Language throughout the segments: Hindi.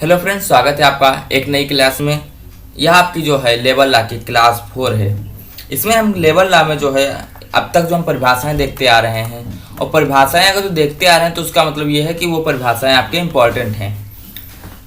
हेलो फ्रेंड्स, स्वागत है आपका एक नई क्लास में। यह आपकी जो है लेवल ला की क्लास 4 है। इसमें हम लेवल ला में जो है अब तक जो हम परिभाषाएं देखते आ रहे हैं, और परिभाषाएं अगर जो देखते आ रहे हैं तो उसका मतलब ये है कि वो परिभाषाएं आपके इम्पोर्टेंट हैं।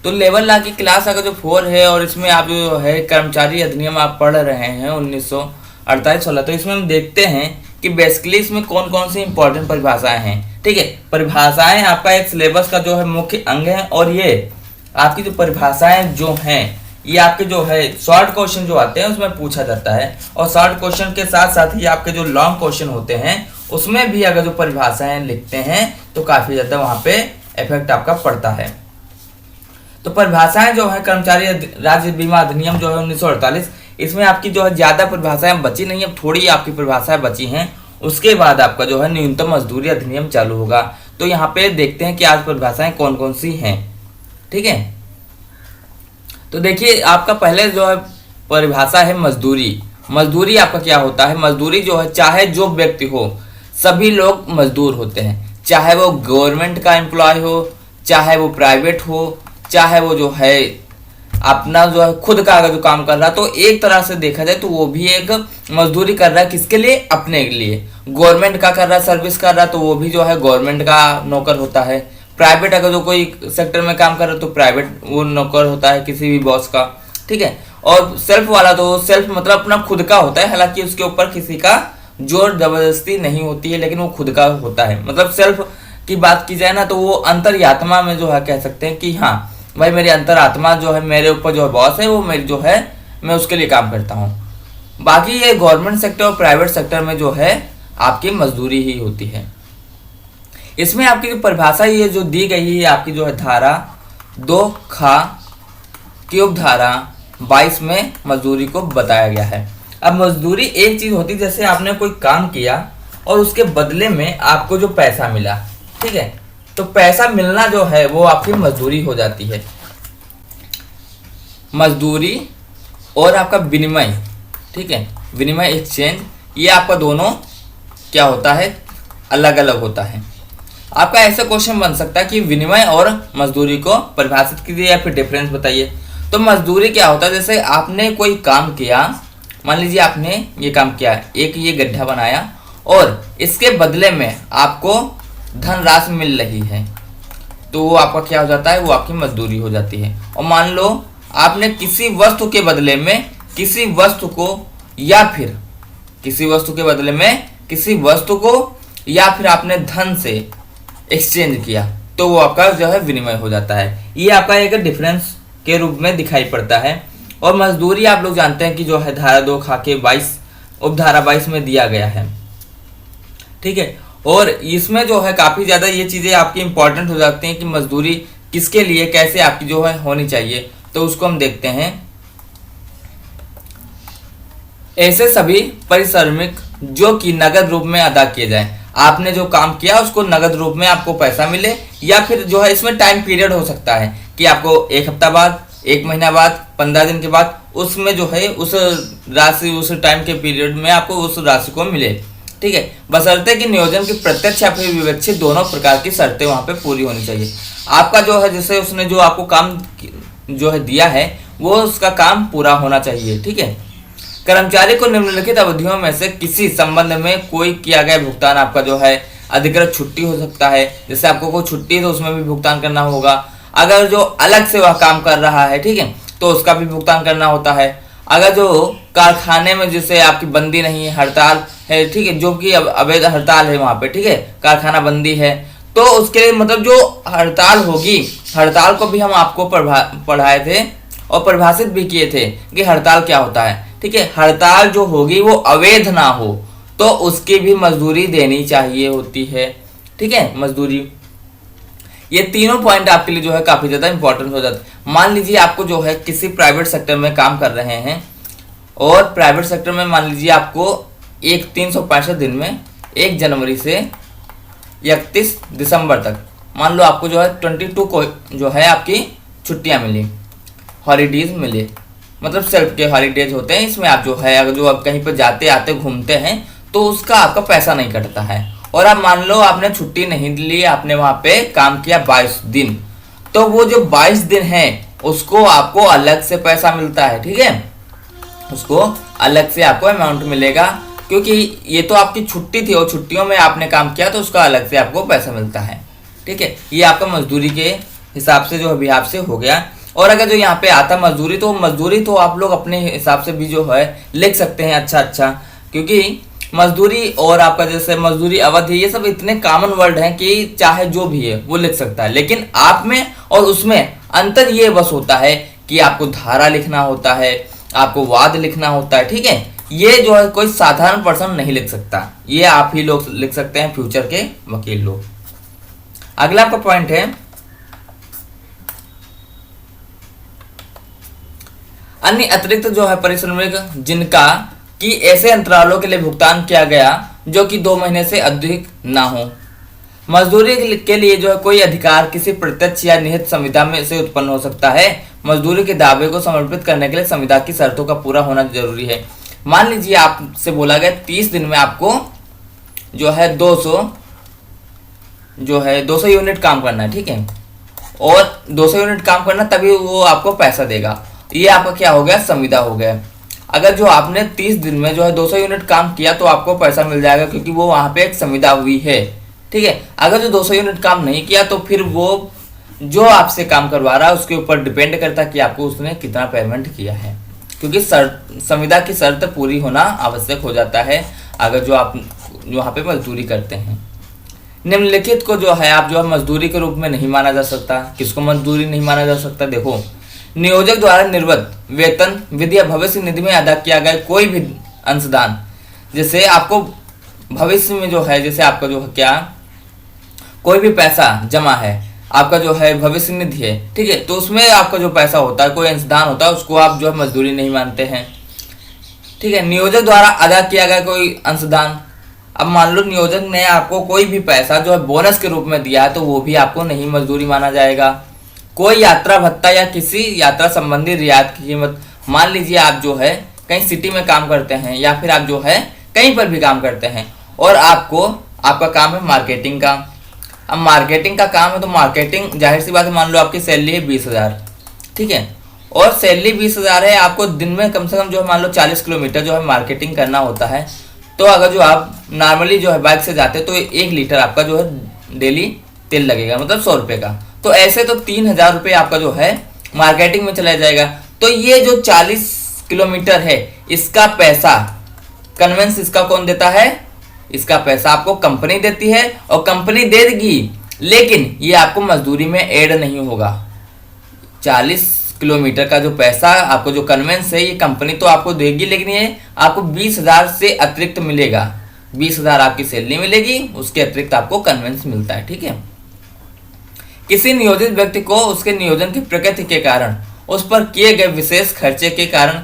तो लेवल ला की क्लास अगर जो 4 है और इसमें आप जो है कर्मचारी अधिनियम आप पढ़ रहे हैं 1948-16, तो इसमें हम देखते हैं कि बेसिकली इसमें कौन कौन सी इंपॉर्टेंट परिभाषाएं हैं। ठीक है, परिभाषाएं आपका एक सिलेबस का जो है मुख्य अंग है, और ये आपकी जो परिभाषाएं जो हैं ये आपके जो है शॉर्ट क्वेश्चन जो आते हैं उसमें पूछा जाता है, और शॉर्ट क्वेश्चन के साथ साथ ही आपके जो लॉन्ग क्वेश्चन होते हैं उसमें भी अगर जो परिभाषाएं लिखते हैं तो काफी ज्यादा वहां पे इफेक्ट आपका पड़ता है। तो परिभाषाएं जो है कर्मचारी राज्य बीमा अधिनियम जो है 1948, इसमें आपकी जो है ज्यादा परिभाषाएं बची नहीं, अब थोड़ी आपकी परिभाषाएं बची हैं। उसके बाद आपका जो है न्यूनतम मजदूरी अधिनियम चालू होगा। तो यहाँ पे देखते हैं कि आज परिभाषाएं कौन कौन सी हैं। ठीक है, तो देखिए आपका पहले जो है परिभाषा है मजदूरी। मजदूरी आपका क्या होता है? मजदूरी जो है चाहे जो व्यक्ति हो, सभी लोग मजदूर होते हैं, चाहे वो गवर्नमेंट का एम्प्लॉय हो, चाहे वो प्राइवेट हो, चाहे वो जो है अपना जो है खुद का अगर जो काम कर रहा है, तो एक तरह से देखा जाए तो वो भी एक मजदूरी कर रहा है। किसके लिए? अपने लिए। गवर्नमेंट का कर रहा है, सर्विस कर रहा है, तो वो भी जो है गवर्नमेंट का नौकर होता है। प्राइवेट अगर जो कोई सेक्टर में काम कर रहा है तो प्राइवेट वो नौकर होता है किसी भी बॉस का। ठीक है, और सेल्फ वाला तो सेल्फ मतलब अपना खुद का होता है, हालांकि उसके ऊपर किसी का जोर जबरदस्ती नहीं होती है, लेकिन वो खुद का होता है। मतलब सेल्फ की बात की जाए ना तो वो अंतर्यात्मा में जो है कह सकते हैं कि हाँ भाई मेरी अंतरात्मा जो है मेरे ऊपर जो है बॉस है, वो मेरी जो है मैं उसके लिए काम करता हूँ। बाकी ये गवर्नमेंट सेक्टर और प्राइवेट सेक्टर में जो है आपकी मजदूरी ही होती है। इसमें आपकी जो परिभाषा ये जो दी गई है आपकी जो है धारा 2 खा की उपधारा 22 में मजदूरी को बताया गया है। अब मजदूरी एक चीज होती है, जैसे आपने कोई काम किया और उसके बदले में आपको जो पैसा मिला, ठीक है, तो पैसा मिलना जो है वो आपकी मजदूरी हो जाती है। मजदूरी और आपका विनिमय, ठीक है, विनिमय एक्सचेंज, ये आपका दोनों क्या होता है? अलग अलग होता है। आपका ऐसा क्वेश्चन बन सकता है कि विनिमय और मजदूरी को परिभाषित कीजिए या फिर डिफरेंस बताइए। तो मजदूरी क्या होता है? जैसे आपने कोई काम किया, मान लीजिए आपने ये काम किया, एक ये गड्ढा बनाया और इसके बदले में आपको धनराशि मिल रही है, तो वो आपका क्या हो जाता है? वो आपकी मजदूरी हो जाती है। और मान लो आपने किसी वस्तु के बदले में किसी वस्तु को या फिर किसी वस्तु के बदले में किसी वस्तु को या फिर आपने धन से एक्सचेंज किया, तो वो आपका जो है विनिमय हो जाता है। ये आपका एक डिफरेंस के रूप में दिखाई पड़ता है। और मजदूरी आप लोग जानते हैं कि जो है धारा 2 खा के 22 उपधारा 22 में दिया गया है। ठीक है, और इसमें जो है काफी ज्यादा ये चीजें आपकी इंपॉर्टेंट हो जाती हैं कि मजदूरी किसके लिए कैसे आपकी जो है होनी चाहिए। तो उसको हम देखते हैं। ऐसे सभी परिश्रमिक जो कि नगद रूप में अदा किए जाए। आपने जो काम किया उसको नगद रूप में आपको पैसा मिले, या फिर जो है इसमें टाइम पीरियड हो सकता है कि आपको 1 हफ्ता बाद, 1 महीना बाद, 15 दिन के बाद, उसमें जो है उस राशि उस टाइम के पीरियड में आपको उस राशि को मिले। ठीक है, बशर्ते कि नियोजन की प्रत्यक्ष या फिर विवक्षित दोनों प्रकार की शर्तें वहां पे पूरी होनी चाहिए। आपका जो है जैसे उसने जो आपको काम जो है दिया है वो उसका काम पूरा होना चाहिए। ठीक है, कर्मचारी को निम्नलिखित अवधियों में से किसी संबंध में कोई किया गया भुगतान आपका जो है अधिकृत छुट्टी हो सकता है। जैसे आपको कोई छुट्टी है तो उसमें भी भुगतान करना होगा। अगर जो अलग से वह काम कर रहा है, ठीक है, तो उसका भी भुगतान करना होता है। अगर जो कारखाने में जैसे आपकी बंदी नहीं है, हड़ताल है, ठीक है, जो कि अवैध हड़ताल है वहां पे, ठीक है, कारखाना बंदी है, तो उसके लिए मतलब जो हड़ताल होगी, हड़ताल को भी हम आपको पढ़ाए थे और परिभाषित भी किए थे कि हड़ताल क्या होता है। ठीक है, हड़ताल जो होगी वो अवैध ना हो तो उसकी भी मजदूरी देनी चाहिए होती है। ठीक है, मजदूरी, ये तीनों पॉइंट आपके लिए जो है काफी ज्यादा इंपॉर्टेंट हो जाते हैं। मान लीजिए आपको जो है किसी प्राइवेट सेक्टर में काम कर रहे हैं, और प्राइवेट सेक्टर में मान लीजिए आपको 365 दिन में 1 जनवरी से 31 दिसंबर तक मान लो आपको जो है 22 को जो है आपकी छुट्टियां मिली, हॉलीडेज मिले, मतलब सेल्फ के हॉलीडेज होते हैं। इसमें आप जो है अगर जो आप कहीं पर जाते आते घूमते हैं तो उसका आपका पैसा नहीं कटता है। और आप मान लो आपने छुट्टी नहीं ली, आपने वहां पे काम किया 22 दिन, तो वो जो 22 दिन है उसको आपको अलग से पैसा मिलता है, ठीक है, उसको अलग से आपको अमाउंट मिलेगा, क्योंकि ये तो आपकी छुट्टी थी और छुट्टियों में आपने काम किया तो उसका अलग से आपको पैसा मिलता है, ठीक है। ये आपका मजदूरी के हिसाब से जो है बिहाफ से हो गया। और अगर जो यहाँ पे आता मजदूरी, तो मजदूरी तो आप लोग अपने हिसाब से भी जो है लिख सकते हैं अच्छा, क्योंकि मजदूरी और आपका जैसे मजदूरी अवधि, ये सब इतने कॉमन वर्ड हैं कि चाहे जो भी है वो लिख सकता है, लेकिन आप में और उसमें अंतर ये बस होता है कि आपको धारा लिखना होता है, आपको वाद लिखना होता है, ठीक है। ये जो है कोई साधारण पर्सन नहीं लिख सकता, ये आप ही लोग लिख सकते हैं, फ्यूचर के वकील लोग। अगला आपका पॉइंट है अन्य अतिरिक्त जो है पारिश्रमिक जिनका कि ऐसे अंतरालों के लिए भुगतान किया गया जो कि 2 महीने से अधिक ना हो। मजदूरी के लिए जो है कोई अधिकार किसी प्रत्यक्ष या निहित संविदा में से उत्पन्न हो सकता है। मजदूरी के दावे को समर्पित करने के लिए संविदा की शर्तों का पूरा होना जरूरी है। मान लीजिए आपसे बोला गया 30 दिन में आपको जो है 200 यूनिट काम करना है, ठीक है, और 200 यूनिट काम करना तभी वो आपको पैसा देगा। ये आपका क्या हो गया, संविदा हो गया। अगर जो आपने 30 दिन में जो है 200 यूनिट काम किया तो आपको पैसा मिल जाएगा, क्योंकि वो वहां पे एक संविदा हुई है, ठीक है। अगर जो 200 यूनिट काम नहीं किया तो फिर वो जो आपसे काम करवा रहा है उसके ऊपर डिपेंड करता है कि आपको उसने कितना पेमेंट किया है, क्योंकि संविदा की शर्त पूरी होना आवश्यक हो जाता है अगर जो आप वहाँ पे मजदूरी करते हैं। निम्नलिखित को जो है आप जो है मजदूरी के रूप में नहीं माना जा सकता। किसको मजदूरी नहीं माना जा सकता, देखो, नियोजक द्वारा निर्गत वेतन, विधि या भविष्य निधि में अदा किया गया कोई भी अंशदान, जैसे आपको भविष्य में जो है, जैसे आपका जो है क्या कोई भी पैसा जमा है, आपका जो है भविष्य निधि है, ठीक है, तो उसमें आपका जो पैसा होता है, कोई अंशदान होता है, उसको आप जो है मजदूरी नहीं मानते हैं, ठीक है। नियोजक द्वारा अदा किया गया कोई अंशदान, अब मान लो नियोजक ने आपको कोई भी पैसा जो है बोनस के रूप में दिया है तो वो भी आपको नहीं मजदूरी माना जाएगा। कोई यात्रा भत्ता या किसी यात्रा संबंधी रियायत की कीमत, मान लीजिए आप जो है कहीं सिटी में काम करते हैं या फिर आप जो है कहीं पर भी काम करते हैं और आपका काम है मार्केटिंग का। अब मार्केटिंग का काम है तो मार्केटिंग, जाहिर सी बात है, मान लो आपकी सैलरी है 20,000, ठीक है, और सैलरी 20,000 है, आपको दिन में कम से कम जो है मान लो 40 किलोमीटर जो है मार्केटिंग करना होता है। तो अगर जो आप नॉर्मली जो है बाइक से जाते तो 1 लीटर आपका जो है डेली तेल लगेगा, मतलब 100 रुपये का, तो ऐसे तो 3,000 रुपये आपका जो है मार्केटिंग में चला जाएगा। तो ये जो 40 किलोमीटर है इसका पैसा कन्वेंस इसका कौन देता है, इसका पैसा आपको कंपनी देती है और कंपनी दे देगी, लेकिन ये आपको मजदूरी में ऐड नहीं होगा। 40 किलोमीटर का जो पैसा आपको जो कन्वेंस है ये कंपनी तो आपको देगी, लेकिन ये आपको 20,000 से अतिरिक्त मिलेगा। 20,000 आपकी सैलरी मिलेगी, उसके अतिरिक्त आपको कन्वेंस मिलता है, ठीक है। किसी नियोजित व्यक्ति को उसके नियोजन की प्रकृति के कारण उस पर किए गए विशेष खर्चे के कारण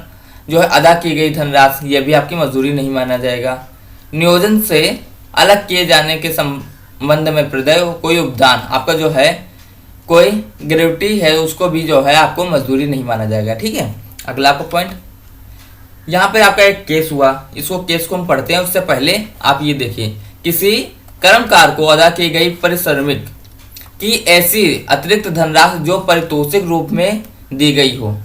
जो है अदा की गई धनराशि, यह भी आपकी मजदूरी नहीं माना जाएगा। नियोजन से अलग किए जाने के संबंध में प्रदेय कोई उपदान, आपका जो है कोई ग्रेविटी है, उसको भी जो है आपको मजदूरी नहीं माना जाएगा, ठीक है। अगला आपका पॉइंट, यहाँ पे आपका एक केस हुआ, इसको केस को हम पढ़ते हैं उससे पहले आप ये देखिए, किसी कर्मकार को अदा की गई पारिश्रमिक की ऐसी अतिरिक्त धनराशि जो पारितोषिक रूप में दी गई हो,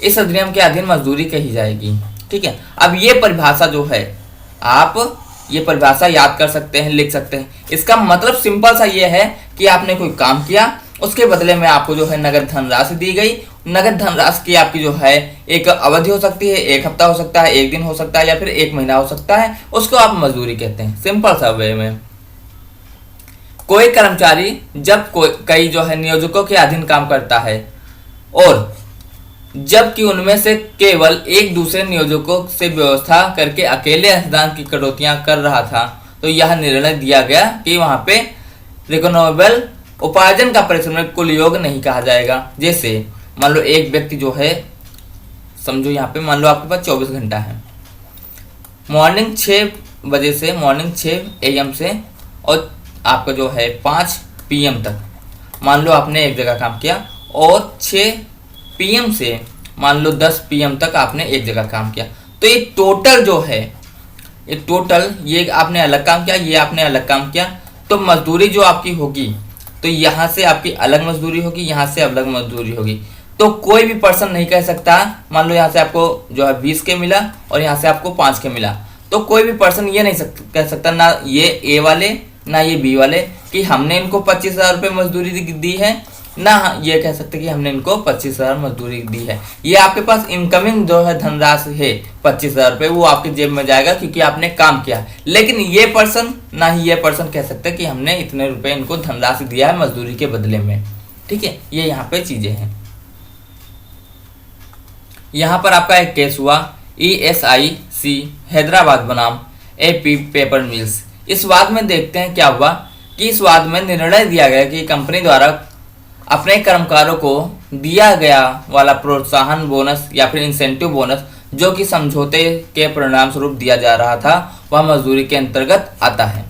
इस अधिनियम के अधीन मजदूरी कही जाएगी, ठीक है। अब ये परिभाषा जो है आप ये परिभाषा याद कर सकते हैं, लिख सकते हैं। इसका मतलब सिंपल सा ये है कि आपने कोई काम किया, उसके बदले में आपको जो है नगद धनराशि दी गई। नगद धनराशि की आपकी जो है एक अवधि हो सकती है, 1 हफ्ता हो सकता है, 1 दिन हो सकता है या फिर 1 महीना हो सकता है, उसको आप मजदूरी कहते हैं, सिंपल सा वे में। कोई कर्मचारी जब कई जो है नियोजकों के अधीन काम करता है और जबकि उनमें से केवल एक दूसरे नियोजकों से व्यवस्था करके अकेले अंशदान की कटौतियां कर रहा था, तो यह निर्णय दिया गया कि वहां पे रिकॉनेबल उपार्जन का पारिश्रमिक कुल योग नहीं कहा जाएगा। जैसे मान लो एक व्यक्ति जो है, समझो यहाँ पे मान लो आपके पास 24 घंटा है, मॉर्निंग 6 बजे से, मॉर्निंग 6 AM से और आपका जो है 5 PM तक, मान लो आपने एक जगह काम किया, और 6 PM से मान लो 10 PM तक आपने एक जगह काम किया, तो ये टोटल जो है, ये टोटल, ये आपने अलग काम किया, ये आपने अलग काम किया, तो मजदूरी जो आपकी होगी, तो यहाँ से आपकी अलग मजदूरी होगी, यहाँ से अलग मजदूरी होगी, तो कोई भी पर्सन नहीं कह सकता, मान लो यहाँ से आपको जो है 20 के मिला और यहाँ से आपको 5 के मिला, तो कोई भी पर्सन ये नहीं कह सकता, ना ये ए वाले ना ये बी वाले, कि हमने इनको 25,000 रुपये मजदूरी दी है, ना ये कह सकते कि हमने इनको 25,000 मजदूरी दी है। ये आपके पास इनकमिंग जो है धनराशि है 25,000 रुपये, वो आपकी जेब में जाएगा क्योंकि आपने काम किया। लेकिन ये पर्सन, ना ही ये पर्सन कह सकते कि हमने इतने रुपए इनको धनराशि दिया है मजदूरी के बदले में। ठीक है, ये यहाँ पे चीजें हैं। यहाँ पर आपका एक केस हुआ ESIC हैदराबाद बनाम AP पेपर मिल्स। इस वाद में देखते हैं क्या हुआ कि इस वाद में निर्णय दिया गया कि कंपनी द्वारा अपने कर्मकारों को दिया गया वाला प्रोत्साहन बोनस या फिर इंसेंटिव बोनस जो कि समझौते के परिणाम स्वरूप दिया जा रहा था, वह मजदूरी के अंतर्गत आता है।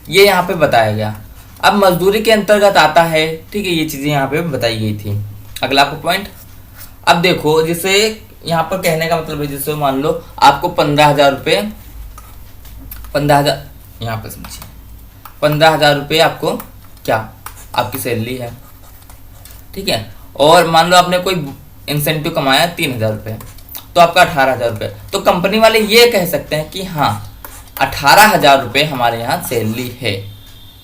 ये यहाँ पे बताया गया। अब मजदूरी के अंतर्गत आता है, ठीक है, ये चीजें यहाँ पे बताई गई थी। अगला आपको पॉइंट, अब देखो, जिसे यहाँ पर कहने का मतलब है, जैसे मान लो आपको 15,000 रुपये, 15,000 यहाँ पे समझिए, 15,000 रुपये आपको क्या आपकी सैलरी है, ठीक है, और मान लो आपने कोई इंसेंटिव कमाया 3,000 रुपये, तो आपका 18,000 रुपये। तो कंपनी वाले ये कह सकते हैं कि हाँ 18,000 रुपये हमारे यहाँ सैलरी है,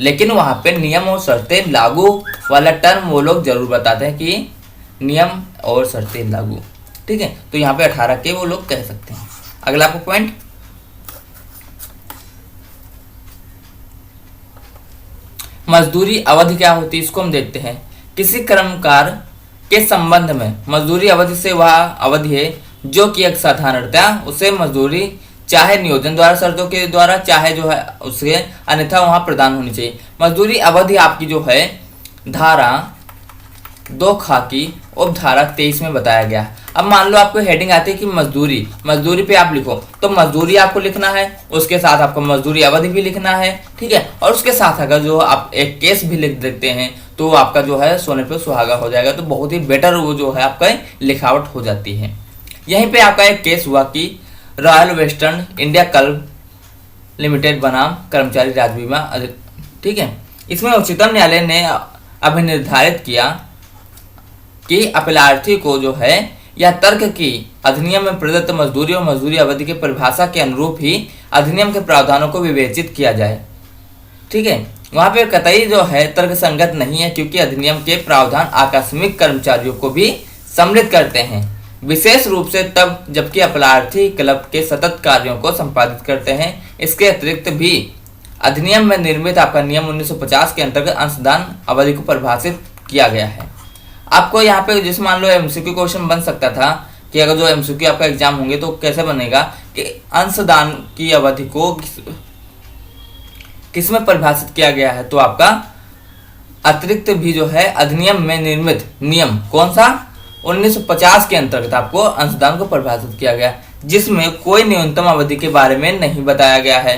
लेकिन वहाँ पे नियम और शर्तें लागू वाला टर्म वो लोग जरूर बताते हैं कि नियम और शर्तें लागू, ठीक है। तो यहाँ पे 18 के वो लोग कह सकते हैं। अगला आपको पॉइंट, मजदूरी अवधि क्या होती है, इसको हम देखते हैं। किसी कर्मकार के संबंध में मजदूरी अवधि से वह अवधि है जो कि एक साधारणतया उसे मजदूरी चाहे नियोजन द्वारा शर्तों के द्वारा चाहे जो है उसके अन्यथा वहां प्रदान होनी चाहिए। मजदूरी अवधि आपकी जो है धारा 2 खाकी उपधारा 23 में बताया गया। अब मान लो आपको हेडिंग आती है कि मजदूरी, मजदूरी पे आप लिखो, तो मजदूरी आपको लिखना है, उसके साथ आपको मजदूरी अवधि भी लिखना है, ठीक है, और उसके साथ अगर जो आप एक केस भी लिख देते हैं तो आपका जो है सोने पे सुहागा हो जाएगा। तो बहुत ही बेटर वो जो है आपका लिखावट हो जाती है। यहीं पे आपका एक केस हुआ कि royal western India club limited बनाम कर्मचारी राज्य बीमा, ठीक है। इसमें उच्चतम न्यायालय ने अभिनिर्धारित किया कि अपीलार्थी को जो है या तर्क की अधिनियम में प्रदत्त मजदूरी और मजदूरी अवधि के परिभाषा के अनुरूप ही अधिनियम के प्रावधानों को विवेचित किया जाए, ठीक है। वहां पे कतई जो है तर्क संगत नहीं है, क्योंकि अधिनियम के प्रावधान आकस्मिक कर्मचारियों को भी सम्मिलित करते हैं, विशेष रूप से तब जबकि अपीलार्थी क्लब के सतत कार्यों को संपादित करते हैं। इसके अतिरिक्त भी अधिनियम में निर्मित आपका नियम 1950 के अंतर्गत अंशदान अवधि को परिभाषित किया गया है। आपको यहाँ पे जिस मान लो एमसीक्यू क्वेश्चन बन सकता था कि अगर जो एमसीक्यू आपका एग्जाम होंगे तो कैसे बनेगा कि अंशदान की अवधि को किसमें परिभाषित किया गया है, तो आपका अतिरिक्त भी जो है अधिनियम में निर्मित नियम कौन सा 1950 के अंतर्गत आपको अंशदान को परिभाषित किया गया, जिसमें कोई न्यूनतम अवधि के बारे में नहीं बताया गया है।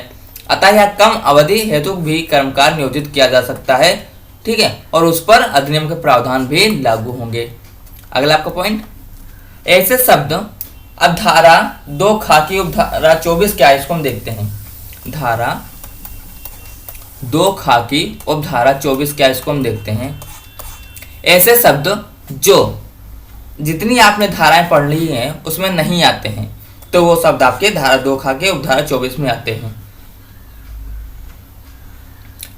अतः यह कम अवधि हेतु भी कर्मकार नियोजित किया जा सकता है, ठीक है, और उस पर अधिनियम के प्रावधान भी लागू होंगे। अगला आपका पॉइंट, ऐसे शब्द अब धारा 2 खाकी उपधारा 24 क्या है, इसको हम देखते हैं। धारा 2 खाकी उपधारा 24 क्या है, इसको हम देखते हैं। ऐसे शब्द जो जितनी आपने धाराएं पढ़ ली हैं उसमें नहीं आते हैं, तो वो शब्द आपके धारा 2 खाके उपधारा 24 में आते हैं।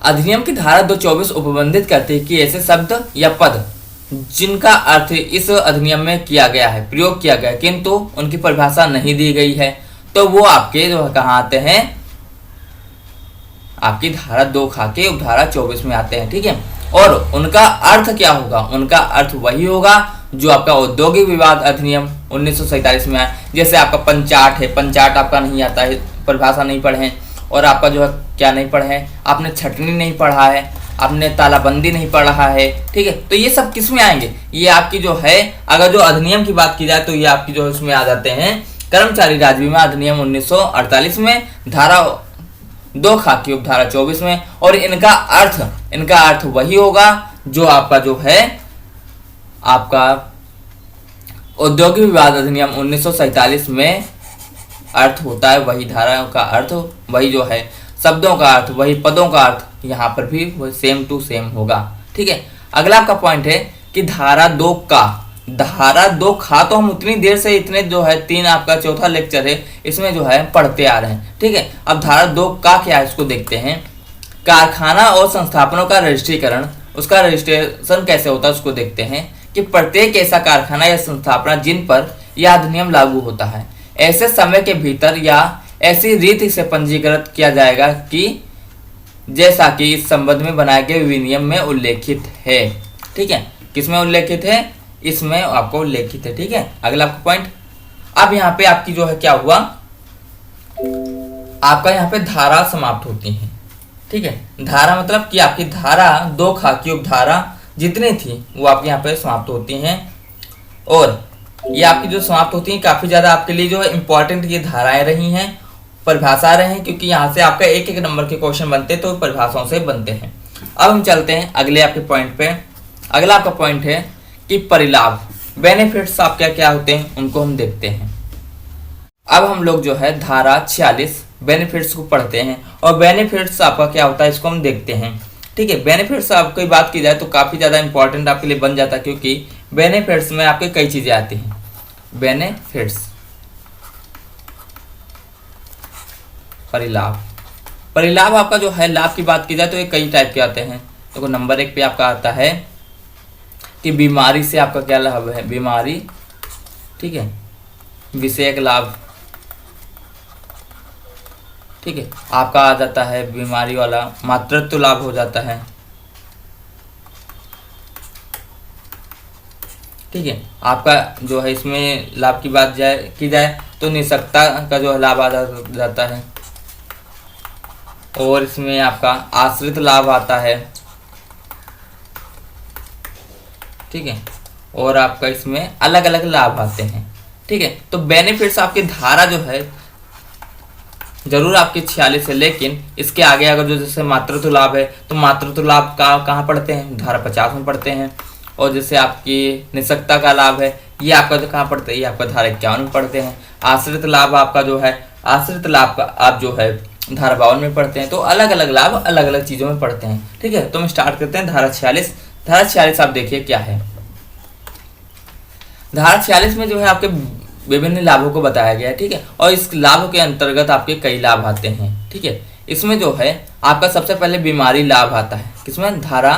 अधिनियम की धारा 224 उपबंधित करती है कि ऐसे शब्द या पद जिनका अर्थ इस अधिनियम में किया गया है, प्रयोग किया गया है, किंतु उनकी परिभाषा नहीं दी गई है, तो वो आपके जो कहाँ आते हैं, आपकी धारा 2 खाके उपधारा 24 में आते हैं, ठीक है। और उनका अर्थ क्या होगा, उनका अर्थ वही होगा जो आपका औद्योगिक विवाद अधिनियम 1947 में आया। जैसे आपका पंचाट है, पंचाट आपका नहीं आता है, परिभाषा नहीं पढ़े हैं, और आपका जो है क्या नहीं पढ़े हैं, आपने छटनी नहीं पढ़ा है, आपने तालाबंदी नहीं पढ़ा है, ठीक है। तो ये सब किस में आएंगे, ये आपकी जो है अगर जो अधिनियम की बात की जाए तो ये आपकी जो इसमें आ जाते हैं कर्मचारी राज्य बीमा अधिनियम 1948 में, धारा 2 खाकी उपधारा 24 में। और इनका अर्थ वही होगा जो आपका जो है आपका औद्योगिक विवाद अधिनियम 1947 में अर्थ होता है, वही धाराओं का अर्थ वही जो है, शब्दों का अर्थ वही, पदों का अर्थ यहाँ पर भी वही सेम टू सेम होगा, ठीक है। अगला आपका पॉइंट है कि धारा 2 का धारा 2 खा तो हम उतनी देर से इतने जो है 3 आपका चौथा लेक्चर है इसमें जो है पढ़ते आ रहे हैं, ठीक है। अब धारा 2 का क्या है इसको देखते हैं। कारखाना और संस्थापनों का रजिस्ट्रीकरण, उसका रजिस्ट्रेशन कैसे होता है उसको देखते हैं कि प्रत्येक ऐसा कारखाना या संस्थापना जिन पर यह अधिनियम लागू होता है ऐसे समय के भीतर या ऐसी रीति से पंजीकृत किया जाएगा कि जैसा कि इस संबंध में बनाए गए विनियम में उल्लेखित है, ठीक है। किसमें उल्लेखित है? इसमें आपको उल्लेखित है, ठीक है। अगला आपका पॉइंट, अब यहाँ पे आपकी जो है क्या हुआ, आपका यहाँ पे धारा समाप्त होती है, ठीक है। धारा मतलब कि आपकी धारा 2 खाकी उपधारा जितनी थी वो आपके यहाँ पे समाप्त होती हैं। और ये आपकी जो समाप्त होती हैं काफी ज्यादा आपके लिए जो है इंपॉर्टेंट ये धाराएं रही हैं, परिभाषा रहे हैं, क्योंकि यहाँ से आपका एक एक नंबर के क्वेश्चन बनते हैं तो परिभाषाओं से बनते हैं। अब हम चलते हैं अगले आपके पॉइंट पे। अगला आपका पॉइंट है कि परिलाभ, बेनिफिट्स आप क्या क्या होते हैं उनको हम देखते हैं। अब हम लोग जो है धारा 46 बेनिफिट्स को पढ़ते हैं और बेनिफिट्स आपका क्या होता है इसको हम देखते हैं, ठीक है। बेनिफिट्स आपकी बात की जाए तो काफी ज्यादा इंपॉर्टेंट आपके लिए बन जाता है, क्योंकि बेनिफिट्स में आपके कई चीजें आती हैं। बेनिफिट्स, परिलाभ, परिलाभ आपका जो है लाभ की बात की जाए तो ये कई टाइप के आते हैं। देखो नंबर 1 पे आपका आता है कि बीमारी से आपका क्या लाभ है, बीमारी, ठीक है, विषयक लाभ, ठीक है। आपका आ जाता है बीमारी वाला मातृत्व लाभ हो जाता है, ठीक है। आपका जो है इसमें लाभ की बात की जाए तो निःशक्तता का जो है लाभ आ जाता है। और इसमें आपका आश्रित लाभ आता है, ठीक है। और आपका इसमें अलग अलग लाभ आते हैं, ठीक है। तो बेनिफिट्स आपकी धारा जो है जरूर आपकी 46 है, लेकिन इसके आगे अगर जो जैसे मातृत्व लाभ है तो मातृत्व लाभ का कहाँ पढ़ते हैं, धारा 50 में पढ़ते हैं। और जैसे आपकी निःशक्तता का लाभ है ये आपका जो कहाँ पढ़ते हैं, ये आपका धारा 51 में पढ़ते हैं। आश्रित लाभ आपका जो है, आश्रित लाभ का आप जो है धारा 52 में पढ़ते हैं। तो अलग अलग लाभ अलग अलग चीजों में पढ़ते हैं, ठीक है। तो हम स्टार्ट करते हैं धारा 46। धारा 46 आप देखिए क्या है। धारा 46 में जो है आपके विभिन्न लाभों को बताया गया है, ठीक है। और इस लाभ के अंतर्गत आपके कई लाभ आते हैं, ठीक है। इसमें जो है आपका सबसे पहले बीमारी लाभ आता है, किसमें, धारा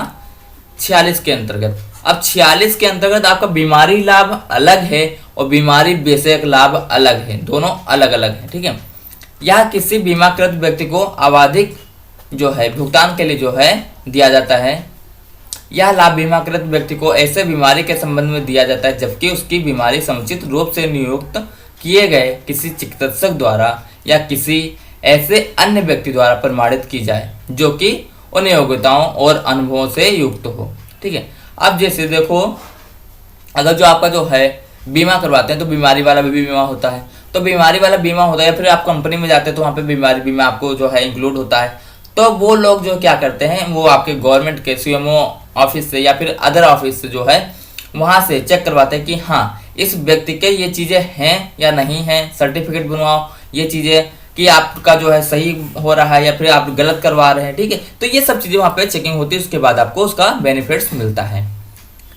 46 के अंतर्गत। अब 46 के अंतर्गत आपका बीमारी लाभ अलग है और बीमारी विषयक लाभ अलग है, दोनों अलग अलग है, ठीक है। यह किसी बीमाकृत व्यक्ति को आवधिक जो है भुगतान के लिए जो है दिया जाता है। यह लाभ बीमाकृत व्यक्ति को ऐसे बीमारी के संबंध में दिया जाता है जबकि उसकी बीमारी समुचित रूप से नियुक्त किए गए किसी चिकित्सक द्वारा या किसी ऐसे अन्य व्यक्ति द्वारा प्रमाणित की जाए जो कि उन योग्यताओं और अनुभवों से युक्त हो, ठीक है। अब जैसे देखो अगर जो आपका जो है बीमा करवाते हैं तो बीमारी वाला भी बीमा होता है, तो बीमारी वाला बीमा होता है, या फिर आप कंपनी में जाते हैं तो वहाँ पे बीमारी बीमा आपको जो है इंक्लूड होता है। तो वो लोग जो क्या करते हैं वो आपके गवर्नमेंट के सीएमओ ऑफिस से या फिर अदर ऑफिस से जो है वहाँ से चेक करवाते हैं कि हाँ इस व्यक्ति के ये चीज़ें हैं या नहीं हैं, सर्टिफिकेट बनवाओ ये चीज़ें कि आपका जो है सही हो रहा है या फिर आप गलत करवा रहे हैं, ठीक है। तो ये सब चीज़ें वहाँ पे चेकिंग होती है, उसके बाद आपको उसका बेनिफिट्स मिलता है,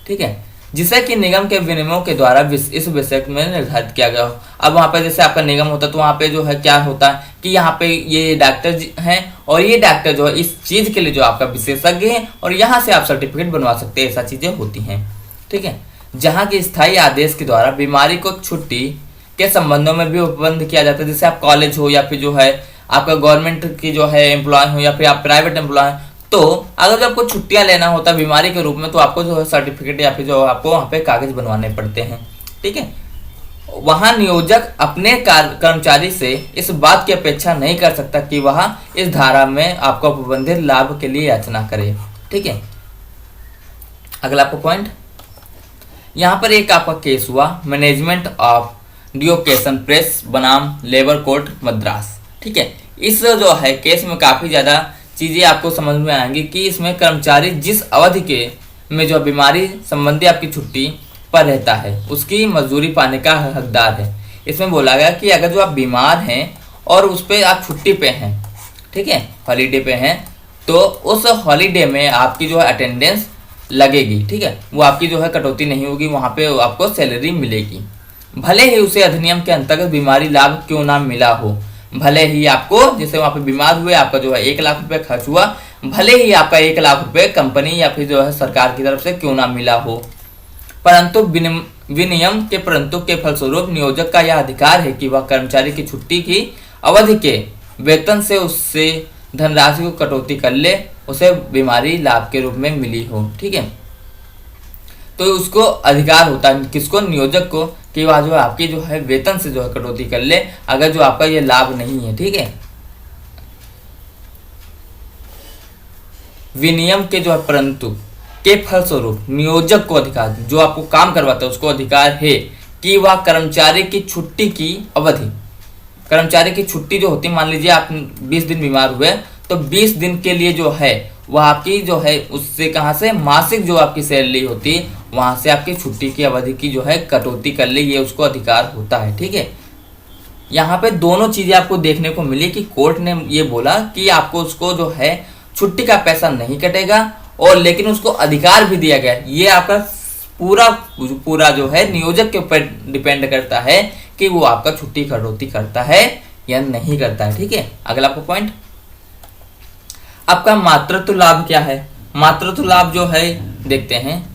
ठीक है, जिसे कि निगम के विनियमों के द्वारा इस विषय में निर्धारित किया गया हो। अब वहाँ पे जैसे आपका निगम होता है तो वहाँ पे जो है क्या होता है कि यहाँ पे ये डॉक्टर हैं और ये डॉक्टर जो है इस चीज़ के लिए जो आपका विशेषज्ञ है और यहाँ से आप सर्टिफिकेट बनवा सकते हैं, ऐसा चीज़ें होती हैं, ठीक है। जहाँ के स्थायी आदेश के द्वारा बीमारी को छुट्टी के संबंधों में भी उपबंध किया जाता है। जैसे आप कॉलेज हो या फिर जो है आपका गवर्नमेंट की जो है एम्प्लॉय हो या फिर आप प्राइवेट एम्प्लॉय, तो अगर जो आपको छुट्टियां लेना होता है बीमारी के रूप में तो आपको जो है सर्टिफिकेट या फिर जो आपको वहाँ पे कागज बनवाने पड़ते हैं, ठीक है। वहाँ नियोजक अपने कर्मचारी से इस बात की अपेक्षा नहीं कर सकता कि वह इस धारा में आपको उपबंधित लाभ के लिए याचना करे, ठीक है। अगला आपका पॉइंट, यहाँ पर एक आपका केस हुआ मैनेजमेंट ऑफ ड्यूकेशन प्रेस बनाम लेबर कोर्ट मद्रास, ठीक है। इस जो है केस में काफ़ी ज़्यादा चीज़ें आपको समझ में आएंगी कि इसमें कर्मचारी जिस अवधि के में जो बीमारी संबंधी आपकी छुट्टी पर रहता है उसकी मजदूरी पाने का हकदार है। इसमें बोला गया कि अगर जो आप बीमार हैं और उस पर आप छुट्टी पे हैं, ठीक है, हॉलीडे पे हैं, तो उस हॉलीडे में आपकी जो है अटेंडेंस लगेगी, ठीक है, वो आपकी जो है कटौती नहीं होगी, वहाँ पे आपको सैलरी मिलेगी। भले ही उसे अधिनियम के अंतर्गत बीमारी लाभ क्यों ना मिला हो, भले ही आपको जैसे वहाँ पे बीमार हुए, आपका जो है 1 लाख रुपए खर्च हुआ, भले ही आपका 1 लाख रुपए कंपनी या फिर जो है सरकार की तरफ से क्यों ना मिला हो, परंतु विनियम के फलस्वरूप नियोजक का यह अधिकार है कि वह कर्मचारी की छुट्टी की अवधि के वेतन से उससे धनराशि को कटौती कर ले, उसे बीमारी लाभ के रूप में मिली हो, ठीक है। तो उसको अधिकार होता है किसको, नियोजक को, कि वह जो आपकी जो है वेतन से जो है कटौती कर ले अगर जो आपका ये लाभ नहीं है, ठीक है। विनियम के जो है परंतु के फलस्वरूप नियोजक को अधिकार, जो आपको काम करवाता है उसको अधिकार है कि वह कर्मचारी की छुट्टी की अवधि, कर्मचारी की छुट्टी जो होती है, मान लीजिए आप 20 दिन बीमार हुए तो 20 दिन के लिए जो है वह आपकी जो है उससे कहाँ से मासिक जो आपकी सैलरी होती है वहाँ से आपकी छुट्टी की अवधि की जो है कटौती कर ले, ये उसको अधिकार होता है, ठीक है। यहाँ पे दोनों चीज़ें आपको देखने को मिली कि कोर्ट ने ये बोला कि आपको उसको जो है छुट्टी का पैसा नहीं कटेगा, और लेकिन उसको अधिकार भी दिया गया। ये आपका पूरा जो है नियोजक के ऊपर डिपेंड करता है कि वो आपका छुट्टी कटौती करता है या नहीं करता है, ठीक है। अगला आपको पॉइंट, आपका मातृत्व लाभ क्या है। मातृत्व लाभ जो है देखते हैं,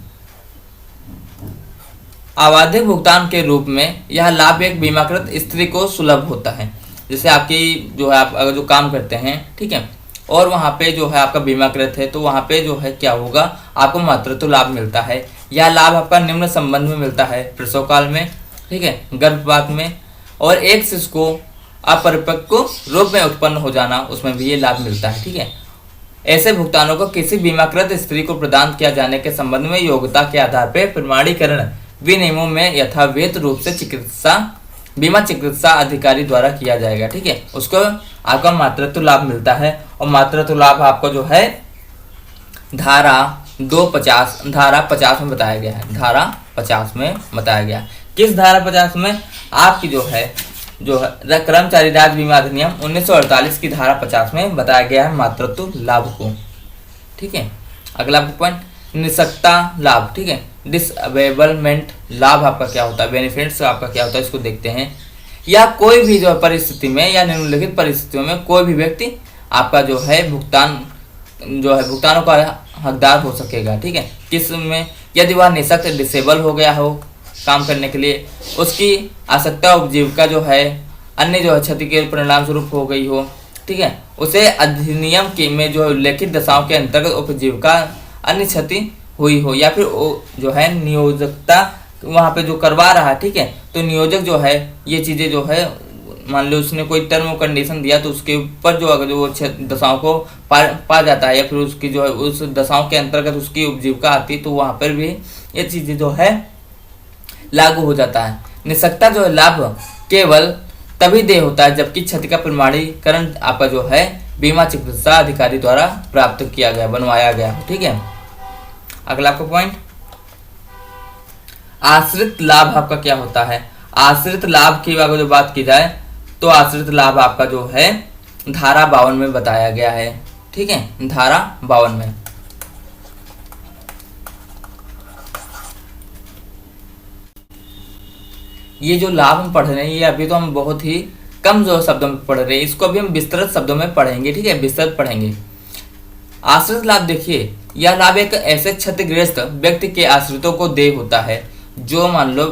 आवधिक भुगतान के रूप में यह लाभ एक बीमाकृत स्त्री को सुलभ होता है। जैसे आपकी जो है आप अगर जो काम करते हैं, ठीक है, और वहाँ पे जो है आपका बीमाकृत है तो वहाँ पे जो है क्या होगा, आपको मातृत्व लाभ मिलता है। यह लाभ आपका निम्न संबंध में मिलता है, प्रसव काल में, ठीक है, गर्भपात में, और एक शिशु को अपरिपक्व रूप में उत्पन्न हो जाना, उसमें भी ये लाभ मिलता है, ठीक है। ऐसे भुगतानों को किसी बीमाकृत स्त्री को प्रदान किया जाने के संबंध में योग्यता के आधार पर प्रमाणीकरण विनियमों में यथाविहित रूप से बीमा चिकित्सा अधिकारी द्वारा किया जाएगा, ठीक है। उसको आपका मातृत्व लाभ मिलता है, और मातृत्व लाभ आपको जो है धारा 50 में बताया गया है। धारा 50 में बताया गया, किस धारा 50 में, आपकी जो है कर्मचारी राज्य बीमा अधिनियम 1948 की धारा 50 में बताया गया है मातृत्व लाभ को, ठीक है। अगला पॉइंट, निःशक्तता लाभ, ठीक है। डिसएबलमेंट लाभ आपका क्या होता है, बेनिफिट्स आपका क्या होता है, इसको देखते हैं। या कोई भी जो परिस्थिति में या निम्नलिखित परिस्थितियों में कोई भी व्यक्ति आपका जो है भुगतानों का हकदार हो सकेगा, ठीक है। किस में, यदि वह निःशक्त डिसेबल हो गया हो काम करने के लिए, उसकी आवश्यकता उपजीविका जो है अन्य जो है क्षति के परिणाम स्वरूप हो गई हो, ठीक है, उसे अधिनियम की में जो उल्लेखित दशाओं के अंतर्गत उपजीविका अन्य क्षति हुई हो, या फिर जो है नियोजकता वहाँ पे जो करवा रहा है, ठीक है, तो नियोजक जो है ये चीज़ें जो है मान लो उसने कोई टर्म और कंडीशन दिया तो उसके ऊपर जो अगर वो दशाओं को पा जाता है, या फिर उसकी जो है उस दशाओं के अंतर्गत उसकी उपजीविका आती है, तो वहाँ पर भी ये चीज़ें जो है लागू हो जाता है। निःशक्तता जो है लाभ केवल तभी देय होता है जबकि क्षति का प्रमाणीकरण आपका जो है बीमा चिकित्सा अधिकारी द्वारा प्राप्त किया गया, बनवाया गया, ठीक है। अगला आपका पॉइंट, आश्रित लाभ आपका क्या होता है। आश्रित लाभ की अगर जो बात की जाए तो आश्रित लाभ आपका जो है धारा 52 में बताया गया है, ठीक है, धारा 52 में। ये जो लाभ हम पढ़ रहे हैं ये अभी तो हम बहुत ही कम जो शब्दों में पढ़ रहे हैं, इसको अभी हम विस्तृत शब्दों में पढ़ेंगे, ठीक है, विस्तृत पढ़ेंगे। आश्रित लाभ देखिए, यह लाभ एक ऐसे क्षतिग्रस्त व्यक्ति के आश्रितों को देय होता है। जो मान लो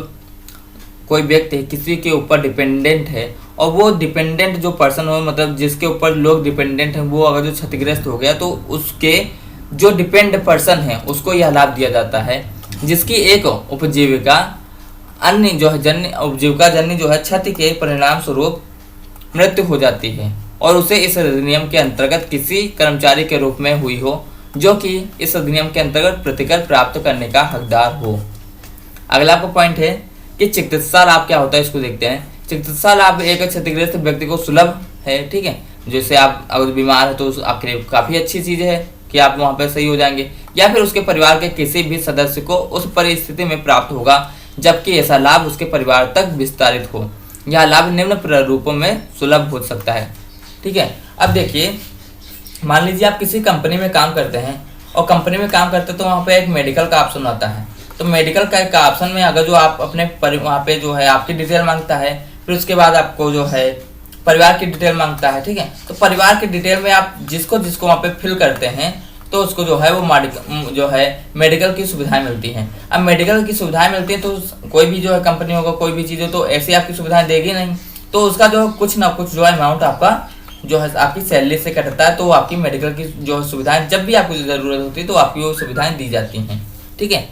कोई व्यक्ति किसी के ऊपर डिपेंडेंट है, और वो डिपेंडेंट जो पर्सन हो, मतलब जिसके ऊपर लोग डिपेंडेंट हैं, वो अगर जो क्षतिग्रस्त हो गया तो उसके जो डिपेंड पर्सन है उसको यह लाभ दिया जाता है, जिसकी एक उपजीविका अन्य जो है उपजीविका जन्य जो है क्षति के परिणाम स्वरूप मृत्यु हो जाती है, और उसे इस अधिनियम के अंतर्गत किसी कर्मचारी के रूप में हुई हो जो कि इस अधिनियम के अंतर्गत प्रतिकर प्राप्त करने का हकदार हो। अगला आपका पॉइंट है कि चिकित्सा लाभ क्या होता है, इसको देखते हैं। चिकित्सा लाभ एक क्षतिग्रस्त व्यक्ति को सुलभ है, ठीक है। जैसे आप अगर बीमार है तो आपके लिए काफ़ी अच्छी चीज़ है कि आप वहाँ पर सही हो जाएंगे, या फिर उसके परिवार के किसी भी सदस्य को उस परिस्थिति में प्राप्त होगा जबकि ऐसा लाभ उसके परिवार तक विस्तारित हो। यह लाभ निम्न प्रारूपों में सुलभ हो सकता है, ठीक है। अब देखिए, मान लीजिए आप किसी कंपनी में काम करते हैं और कंपनी में काम करते हैं तो वहाँ पे एक मेडिकल का ऑप्शन आता है। तो मेडिकल का एक ऑप्शन में अगर जो आप अपने वहाँ पे जो है आपकी डिटेल मांगता है, फिर उसके बाद आपको जो है परिवार की डिटेल मांगता है, ठीक है। तो परिवार की डिटेल में आप जिसको जिसको वहाँ पे फिल करते हैं तो उसको जो है वो जो है मेडिकल की सुविधाएं मिलती हैं। अब मेडिकल की सुविधाएं मिलती हैं तो कोई भी जो है कंपनी होगा, कोई भी चीज़ हो तो ऐसी आपकी सुविधाएं देगी नहीं, तो उसका जो कुछ ना कुछ जो है अमाउंट आपका जो है आपकी सैलरी से कटता है। तो आपकी मेडिकल की जो सुविधाएं जब भी आपको ज़रूरत होती है तो आपकी वो सुविधाएं दी जाती हैं, ठीक है।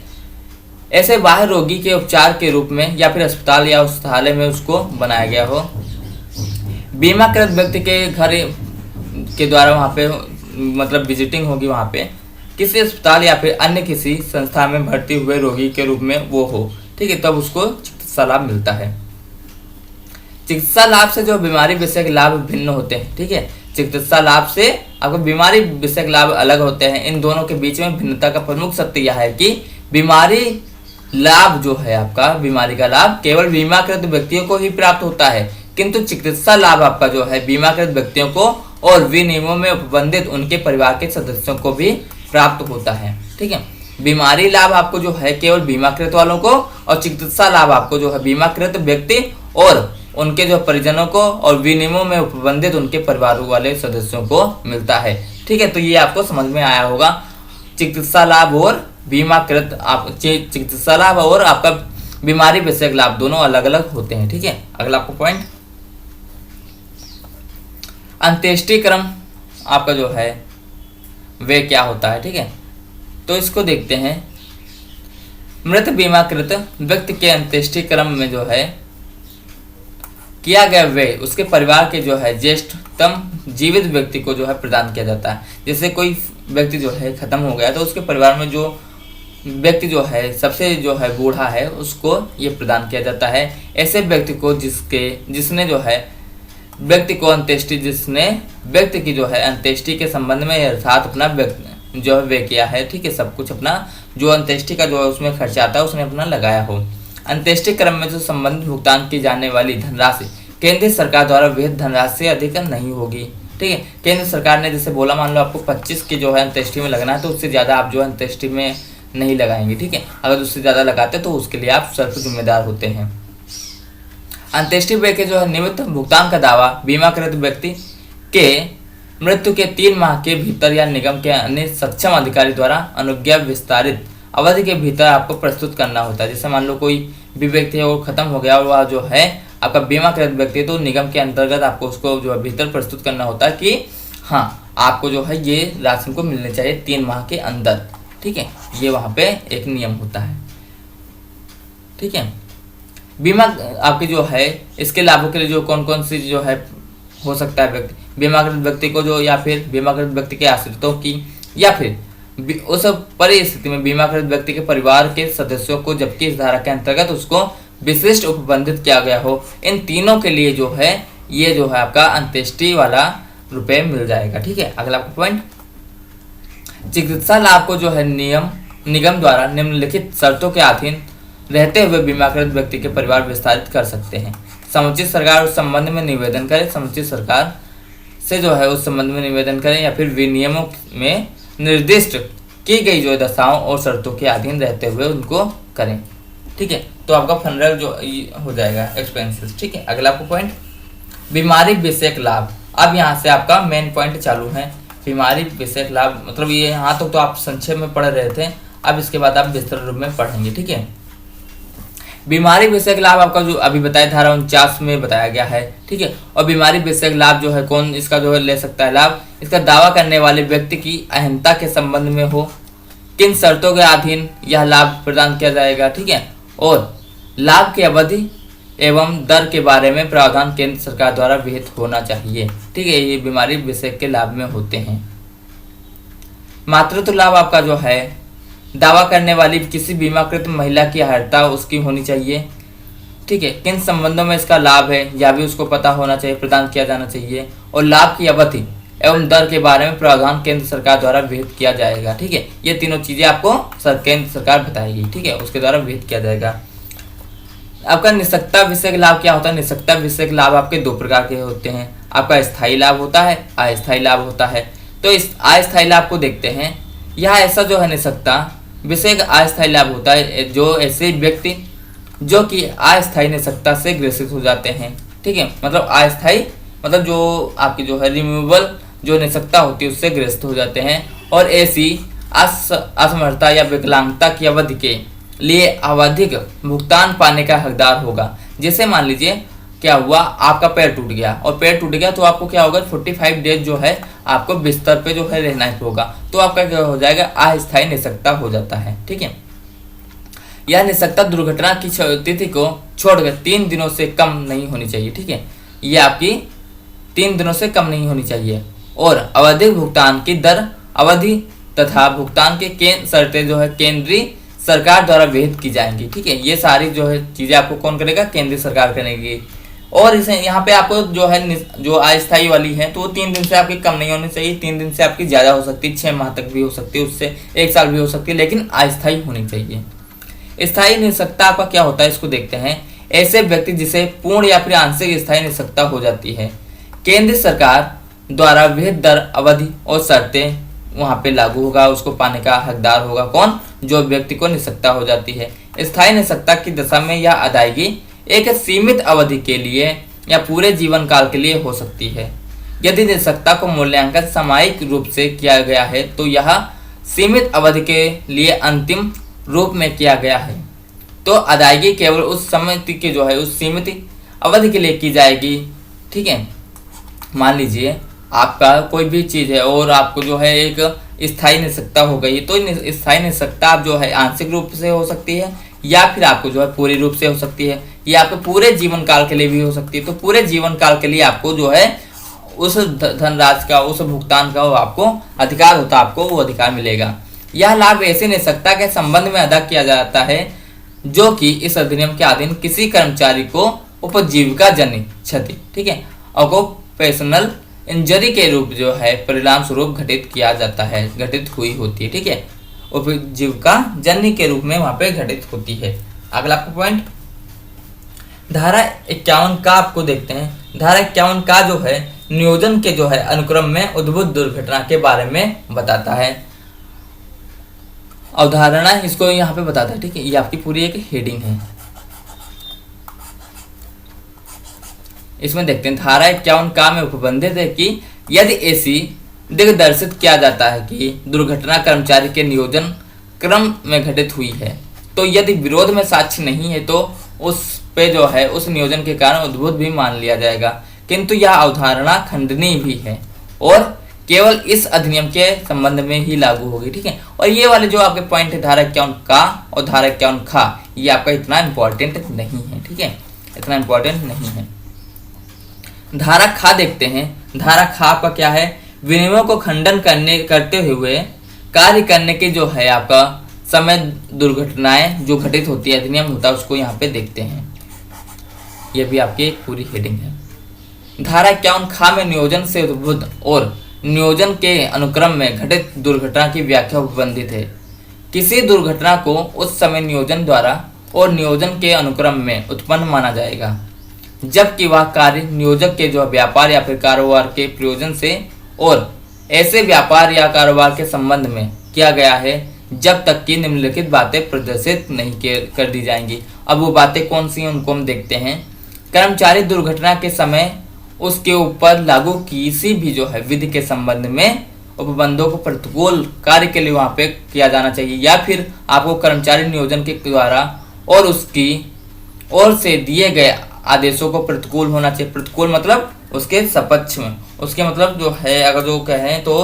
ऐसे बाह्य रोगी के उपचार के रूप में या फिर अस्पताल या औषधालय में उसको बनाया गया हो। बीमाकृत व्यक्ति के घर के द्वारा वहाँ पे मतलब विजिटिंग होगी, वहाँ पे किसी अस्पताल या फिर अन्य किसी संस्था में भर्ती हुए रोगी के रूप में वो हो, ठीक है, तब उसको चिकित्सा लाभ मिलता है। चिकित्सा लाभ से जो बीमारी विषयक लाभ भिन्न होते हैं, ठीक है। चिकित्सा लाभ से आपको बीमारी विषयक लाभ अलग होते हैं। इन दोनों के बीच में भिन्नता का प्रमुख सत्य यह है कि बीमारी लाभ जो है आपका, बीमारी का लाभ केवल बीमाकृत व्यक्तियों को ही प्राप्त होता है, किंतु चिकित्सा लाभ आपका जो है बीमाकृत व्यक्तियों को और विनियमों में उपबंधित उनके परिवार के सदस्यों को भी प्राप्त होता है, ठीक है। बीमारी लाभ आपको जो है केवल बीमाकृत वालों को, और चिकित्सा लाभ आपको जो है बीमाकृत व्यक्ति और उनके जो परिजनों को और विनियमों में उपबंधित उनके परिवार वाले सदस्यों को मिलता है, ठीक है। तो ये आपको समझ में आया होगा, चिकित्सा लाभ और बीमाकृत आप चिकित्सा लाभ और आपका बीमारी विषयक लाभ दोनों अलग अलग होते हैं, ठीक है। अगला आपको पॉइंट, अंत्येष्टि क्रम आपका जो है वे क्या होता है, ठीक है। तो इसको देखते हैं। मृत बीमाकृत व्यक्ति के अंत्येष्टि क्रम में जो है किया गया व्यय उसके परिवार के जो है ज्येष्ठतम जीवित व्यक्ति को जो है प्रदान किया जाता है। जैसे कोई व्यक्ति जो है खत्म हो गया तो उसके परिवार में जो व्यक्ति जो है सबसे जो है बूढ़ा है उसको ये प्रदान किया जाता है। ऐसे व्यक्ति को जिसने जो है व्यक्ति को अंत्येष्टि जिसने व्यक्ति की जो है अंत्येष्टि के संबंध में अर्थात अपना व्यक्ति जो है वे किया है, ठीक है, सब कुछ अपना जो अंत्येष्टि का जो उसमें खर्चा आता है उसने अपना लगाया हो। अंत्येष्टि क्रम में जो संबंधित भुगतान की जाने वाली धनराशि केंद्र सरकार द्वारा विहित धनराशि से अधिक नहीं होगी, ठीक है। केंद्र सरकार ने जैसे बोला मान लो आपको 25 की जो है अंत्येष्टि में लगना है तो उससे ज़्यादा आप जो है अंत्येष्टि में नहीं लगाएंगे, ठीक है। अगर उससे ज़्यादा लगाते तो उसके लिए आप सर्व जिम्मेदार होते हैं। अंत्येष्टि व्यय के जो है निमित्त भुगतान का दावा बीमाकृत व्यक्ति के मृत्यु के 3 माह के भीतर या निगम के अन्य सक्षम अधिकारी द्वारा अनुज्ञा विस्तारित अवधि के भीतर आपको प्रस्तुत करना होता है। जैसे मान लो कोई भी व्यक्ति है वो खत्म हो गया और वह जो है आपका बीमाकृत व्यक्ति है तो निगम के अंतर्गत आपको उसको जो है भीतर प्रस्तुत करना होता है कि हाँ आपको जो है ये राशन को मिलने चाहिए 3 माह के अंदर, ठीक है। ये वहाँ पे एक नियम होता है, ठीक है। बीमा आपकी जो है इसके लाभों के लिए जो कौन कौन सी जो है हो सकता है व्यक्ति, बीमाकृत व्यक्ति को जो या फिर बीमाकृत व्यक्ति के आश्रितों की या फिर उस परिस्थिति में बीमाकृत व्यक्ति के परिवार के सदस्यों को जबकि इस धारा के अंतर्गत उसको विशिष्ट उपबंधित किया गया हो, इन तीनों के लिए जो है ये जो है आपका अंत्येष्टि वाला रुपए मिल जाएगा, ठीक है। अगला पॉइंट, चिकित्सा लाभ को जो है निगम द्वारा निम्नलिखित शर्तों के अधीन रहते हुए बीमाकृत व्यक्ति के परिवार विस्तारित कर सकते हैं। समुचित सरकार उस संबंध में निवेदन करे, समुचित सरकार से जो है उस संबंध में निवेदन करें या फिर विनियमों में निर्दिष्ट की गई जो दशाओं और शर्तों के अधीन रहते हुए उनको करें, ठीक है। तो आपका फनरल जो हो जाएगा एक्सपेंसेस, ठीक है। अगला आपको पॉइंट, बीमारी विषयक लाभ। अब यहाँ से आपका मेन पॉइंट चालू है, बीमारी विषयक लाभ मतलब ये यहाँ तक तो आप संक्षेप में पढ़ रहे थे, अब इसके बाद आप विस्तृत रूप में पढ़ेंगे, ठीक है। बीमारी विषयक लाभ आपका जो अभी बताया धारा 49 में बताया गया है, ठीक है। और बीमारी विषयक लाभ जो है कौन इसका जो है ले सकता है लाभ, इसका दावा करने वाले व्यक्ति की अहंता के संबंध में हो, किन शर्तों के अधीन यह लाभ प्रदान किया जाएगा, ठीक है। और लाभ की अवधि एवं दर के बारे में प्रावधान केंद्र सरकार द्वारा विहित होना चाहिए, ठीक है। ये बीमारी विषयक के लाभ में होते हैं। मातृत्व लाभ आपका जो है दावा करने वाली किसी बीमाकृत महिला की अर्हता उसकी होनी चाहिए, ठीक है। किन संबंधों में इसका लाभ है यह भी उसको पता होना चाहिए, प्रदान किया जाना चाहिए। और लाभ की अवधि एवं दर के बारे में प्रावधान केंद्र सरकार द्वारा विहित किया जाएगा, ठीक है। ये तीनों चीजें आपको केंद्र सरकार बताएगी, ठीक है, उसके द्वारा विहित किया जाएगा। आपका निष्पक्षता विषयक लाभ क्या होता है, निष्पक्षता विषयक लाभ आपके 2 प्रकार के होते हैं। आपका स्थायी लाभ होता है, अस्थायी लाभ होता है। तो इस अस्थायी लाभ को देखते हैं। यह ऐसा जो है निसक्ता विषय का अस्थायी लाभ होता है जो ऐसे व्यक्ति जो कि अस्थायी निसक्ता से ग्रसित हो जाते हैं। ठीक है, मतलब अस्थायी मतलब जो आपकी जो है रिमूवेबल जो निसक्ता होती है उससे ग्रस्त हो जाते हैं और ऐसी असमर्थता या विकलांगता की अवधि के लिए आवधिक भुगतान पाने का हकदार होगा। जैसे मान लीजिए क्या हुआ, आपका पैर टूट गया और पैर टूट गया तो आपको क्या होगा 45 डेज जो है आपको बिस्तर पे जो है रहना ही होगा, तो आपका क्या हो जाएगा अस्थायी निसक्ता हो जाता है। ठीक है, यह निसक्ता दुर्घटना की तिथि को छोड़कर 3 दिनों से कम नहीं होनी चाहिए। ठीक है, यह आपकी 3 दिनों से कम नहीं होनी चाहिए और आवधिक भुगतान की दर अवधि तथा भुगतान के शर्तें जो है केंद्रीय सरकार द्वारा विहित की जाएंगी। ठीक है, ये सारी जो है चीजें आपको कौन करेगा, केंद्रीय सरकार करेगी। और इसे यहाँ पे आपको जो है जो अस्थायी वाली है तो वो 3 दिन से आपकी कम नहीं होनी चाहिए, 3 दिन से आपकी ज्यादा हो सकती है, 6 माह तक भी हो सकती है, उससे 1 साल भी हो सकती है, लेकिन अस्थायी होनी चाहिए। स्थायी निसक्ता आपका क्या होता है इसको देखते हैं। ऐसे व्यक्ति जिसे पूर्ण या फिर आंशिक स्थायी निसक्ता हो जाती है, केंद्र सरकार द्वारा विहित दर अवधि और शर्तें वहां पे लागू होगा, उसको पाने का हकदार होगा कौन, जो व्यक्ति को निसक्ता हो जाती है। स्थायी निसक्ता की दशा में यह अदायगी एक सीमित अवधि के लिए या पूरे जीवन काल के लिए हो सकती है। यदि निसक्ता को मूल्यांकन सामयिक रूप से किया गया है तो यह सीमित अवधि के लिए अंतिम रूप में किया गया है, तो अदायगी केवल उस समय के जो है उस सीमित अवधि के लिए की जाएगी। ठीक है, मान लीजिए आपका कोई भी चीज है और आपको जो है एक स्थायी निसक्ता हो गई, तो स्थायी निसक्ता आप जो है आंशिक रूप से हो सकती है या फिर आपको जो है पूरी रूप से हो सकती है, या आपको पूरे जीवन काल के लिए भी हो सकती है। तो पूरे जीवन काल के लिए आपको जो है उस धनराशि का, उस भुगतान का आपको अधिकार होता है, आपको वो अधिकार मिलेगा। यह लाभ ऐसे निसक्ता के संबंध में अदा किया जाता है जो कि इस अधिनियम के अधीन किसी कर्मचारी को उपजीविका जनित क्षति, ठीक है, ऑक्युपेशनल इंजरी के रूप जो है परिणाम स्वरूप घटित किया जाता है, घटित हुई होती है। ठीक है, उपजीविका जन्य के रूप में वहां पे घटित होती है। अगला आपका पॉइंट धारा 51 का आपको देखते हैं। धारा 51 का जो है नियोजन के जो है अनुक्रम में उद्भूत दुर्घटना के बारे में बताता है। अवधारणा इसको यहाँ पे बताता है। ठीक है, ये आपकी पूरी एक हेडिंग है। इसमें देखते हैं धारा 51 का में उपबंधित है कि यदि ऐसी दिग्दर्शित किया जाता है कि दुर्घटना कर्मचारी के नियोजन क्रम में घटित हुई है, तो यदि विरोध में साक्ष्य नहीं है तो उस पे जो है उस नियोजन के कारण उद्भूत भी मान लिया जाएगा, किंतु यह अवधारणा खंडनीय भी है और केवल इस अधिनियम के संबंध में ही लागू होगी। ठीक है, और ये वाले जो आपके पॉइंट है धारा 51 का और धारा 51 खा, ये आपका इतना इंपॉर्टेंट नहीं है। ठीक है, इतना इंपॉर्टेंट नहीं है। धारा खा देखते हैं। धारा खा आपका क्या है, विनियमों को खंडन करते हुए कार्य करने के जो है आपका समय दुर्घटनाएं जो घटित होती है अधिनियम होता है उसको यहाँ पे देखते हैं। ये भी आपकी एक पूरी हेडिंग है। धारा 51 खा में नियोजन से उद्भूत और नियोजन के अनुक्रम में घटित दुर्घटना की व्याख्या उपबंधित है। किसी दुर्घटना को उस समय नियोजन द्वारा और नियोजन के अनुक्रम में उत्पन्न माना जाएगा जबकि वह कार्य नियोजक के जो व्यापार या फिर कारोबार के प्रयोजन से और ऐसे व्यापार या कारोबार के संबंध में किया गया है जब तक कि निम्नलिखित बातें प्रदर्शित नहीं कर दी जाएंगी। अब वो बातें कौन सी हैं उनको हम देखते हैं। कर्मचारी दुर्घटना के समय उसके ऊपर लागू किसी भी जो है विधि के संबंध में उपबंधों को प्रतिकूल कार्य के लिए वहां पे किया जाना चाहिए, या फिर आपको कर्मचारी नियोजन के द्वारा और उसकी ओर से दिए गए आदेशों को प्रतिकूल होना चाहिए। प्रतिकूल मतलब उसके सपक्ष में, उसके मतलब जो है अगर जो कहें तो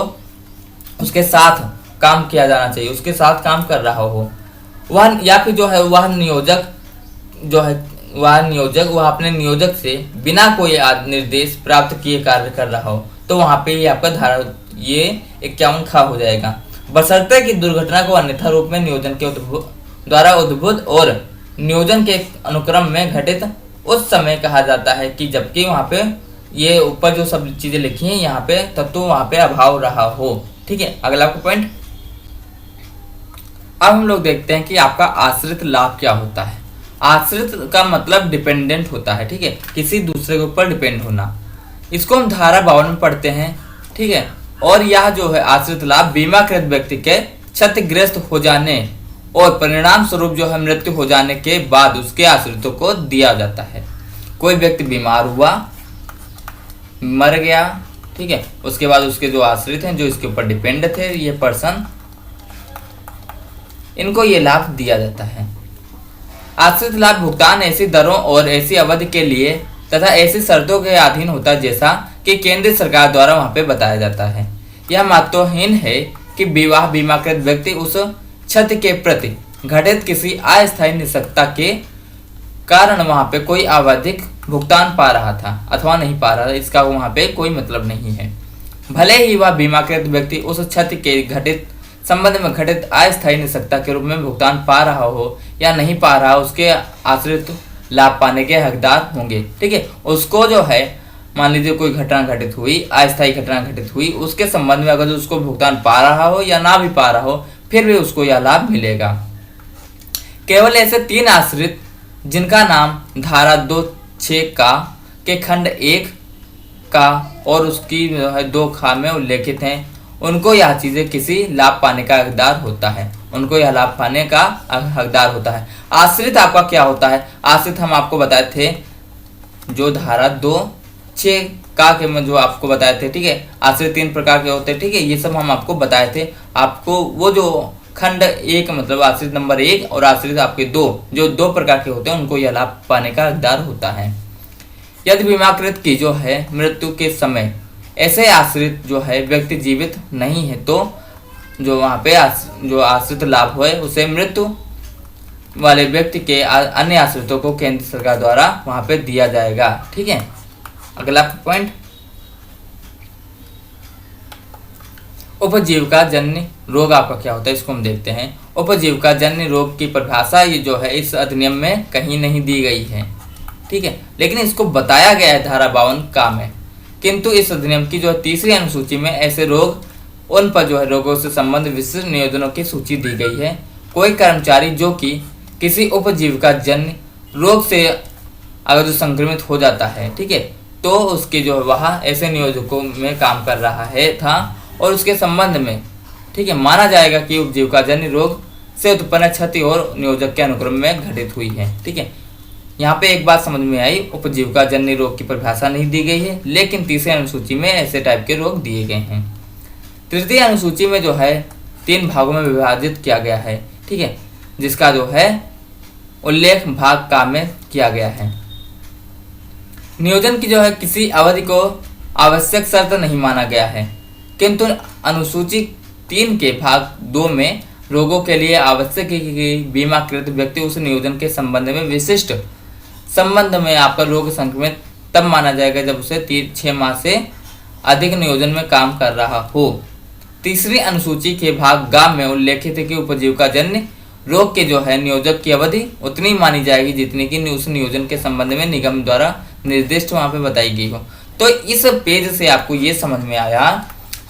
उसके साथ काम किया जाना चाहिए, उसके साथ काम कर रहा हो वह, या फिर जो है वह नियोजक जो है वह अपने नियोजक से बिना कोई निर्देश प्राप्त किए कार्य कर रहा हो, तो वहां पे ये आपका धारा ये 51 खा हो जाएगा। बशर्ते कि दुर्घटना को अन्यथा रूप में नियोजन के द्वारा उद्भूत और नियोजन के अनुक्रम में घटित उस समय कहा जाता है कि जबकि वहां पे ये ऊपर जो सब चीजें लिखी हैं यहाँ पे तत्व वहां पे अभाव रहा हो। ठीक है, अगला आपका पॉइंट। अब हम लोग देखते हैं कि आपका आश्रित लाभ क्या होता है। आश्रित का मतलब डिपेंडेंट होता है। ठीक है, किसी दूसरे के ऊपर डिपेंड होना। इसको हम धारा 52 में पढ़ते हैं। ठीक है, और यह जो है आश्रित लाभ बीमाकृत व्यक्ति के क्षतिग्रस्त हो जाने और परिणाम स्वरूप जो है मृत्यु हो जाने के बाद उसके आश्रितों को दिया जाता है। कोई व्यक्ति बीमार हुआ, मर गया, ठीक है, उसके बाद उसके जो आश्रित हैं, जो इसके ऊपर डिपेंड थे, ये पर्सन, इनको ये लाभ दिया जाता है। आश्रित लाभ भुगतान ऐसी दरों और ऐसी अवधि के लिए तथा ऐसी शर्तों के अधीन होता है जैसा कि केंद्र सरकार द्वारा वहां पे बताया जाता है। यह महत्वहीन है कि विवाह बीमाकृत व्यक्ति उस क्षति के प्रति घटित किसी अस्थायी निष्क्रियता के कारण वहां पे कोई आवधिक भुगतान पा रहा था अथवा नहीं पा रहा था, इसका वहां पे कोई मतलब नहीं है। भले ही वह बीमाकृत व्यक्ति उस क्षति के घटित संबंध में घटित अस्थायी निष्क्रियता के रूप में भुगतान पा रहा हो या नहीं पा रहा, उसके आश्रित लाभ पाने के हकदार होंगे। ठीक है, उसको जो है मान लीजिए कोई घटना घटित हुई, अस्थायी घटना घटित हुई, उसके संबंध में अगर उसको भुगतान पा रहा हो या ना भी पा रहा हो, फिर भी उसको यह लाभ मिलेगा। केवल ऐसे 3 आश्रित जिनका नाम धारा 2(6) का के खंड 1 का और उसकी 2 खा में उल्लेखित हैं, उनको यह चीजें किसी लाभ पाने का हकदार होता है, उनको यह लाभ पाने का हकदार होता है। आश्रित आपका क्या होता है? आश्रित हम आपको बताए थे जो धारा 2(6) का के में जो आपको बताए थे, ठीक है, आश्रित 3 प्रकार के होते हैं, ठीक है, ये सब हम आपको बताए थे। आपको वो जो खंड 1 मतलब आश्रित नंबर 1 और आश्रित आपके 2 जो 2 प्रकार के होते हैं, उनको यह लाभ पाने का हकदार होता है। यदि बीमाकृत की जो है मृत्यु के समय ऐसे आश्रित जो है व्यक्ति जीवित नहीं है तो जो वहाँ पे जो आश्रित लाभ है उसे मृत्यु वाले व्यक्ति के अन्य आश्रितों को केंद्र सरकार द्वारा वहाँ पे दिया जाएगा। ठीक है, अगला पॉइंट, उपजीविका जन्य रोग आपका क्या होता है, इसको हम देखते हैं। उपजीविका जन्य रोग की परिभाषा ये जो है इस अधिनियम में कहीं नहीं दी गई है, ठीक है, लेकिन इसको बताया गया है धारा 52 का में। किंतु इस अधिनियम की जो 3री अनुसूची में ऐसे रोग, उन पर जो है रोगों से संबंधित विशिष्ट नियोजनों की सूची दी गई है। कोई कर्मचारी जो कि किसी उपजीविका जन्य रोग से अगर जो संक्रमित हो जाता है, ठीक है, तो उसके जो है वह ऐसे नियोजकों में काम कर रहा है था और उसके संबंध में, ठीक है, माना जाएगा कि उपजीविका जन्य रोग से उत्पन्न क्षति और नियोजक के अनुक्रम में घटित हुई है। ठीक है, यहाँ पे एक बात समझ में आई, उपजीविका जन्य रोग की परिभाषा नहीं दी गई है, लेकिन 3री अनुसूची में ऐसे टाइप के रोग दिए गए हैं। 3री अनुसूची में जो है 3 भागों में विभाजित किया गया है, ठीक है, जिसका जो है उल्लेख भाग का में किया गया है। नियोजन की जो है किसी अवधि को आवश्यक शर्त नहीं माना गया है, किंतु अनुसूची 3 के भाग 2 में रोगों के लिए आवश्यक है कि बीमाकृत व्यक्ति उस नियोजन के संबंध में विशिष्ट संबंध में आपका रोग संक्रमित तब माना जाएगा जब उसे 6 माह से अधिक नियोजन में काम कर रहा हो। 3री अनुसूची के भाग ग में उल्लेखित है कि उपजीविका जन्य रोग के जो है नियोजक की अवधि उतनी मानी जाएगी जितनी कि उस नियोजन के संबंध में निगम द्वारा निर्दिष्ट वहां पे बताई गई हो। तो इस पेज से आपको ये समझ में आया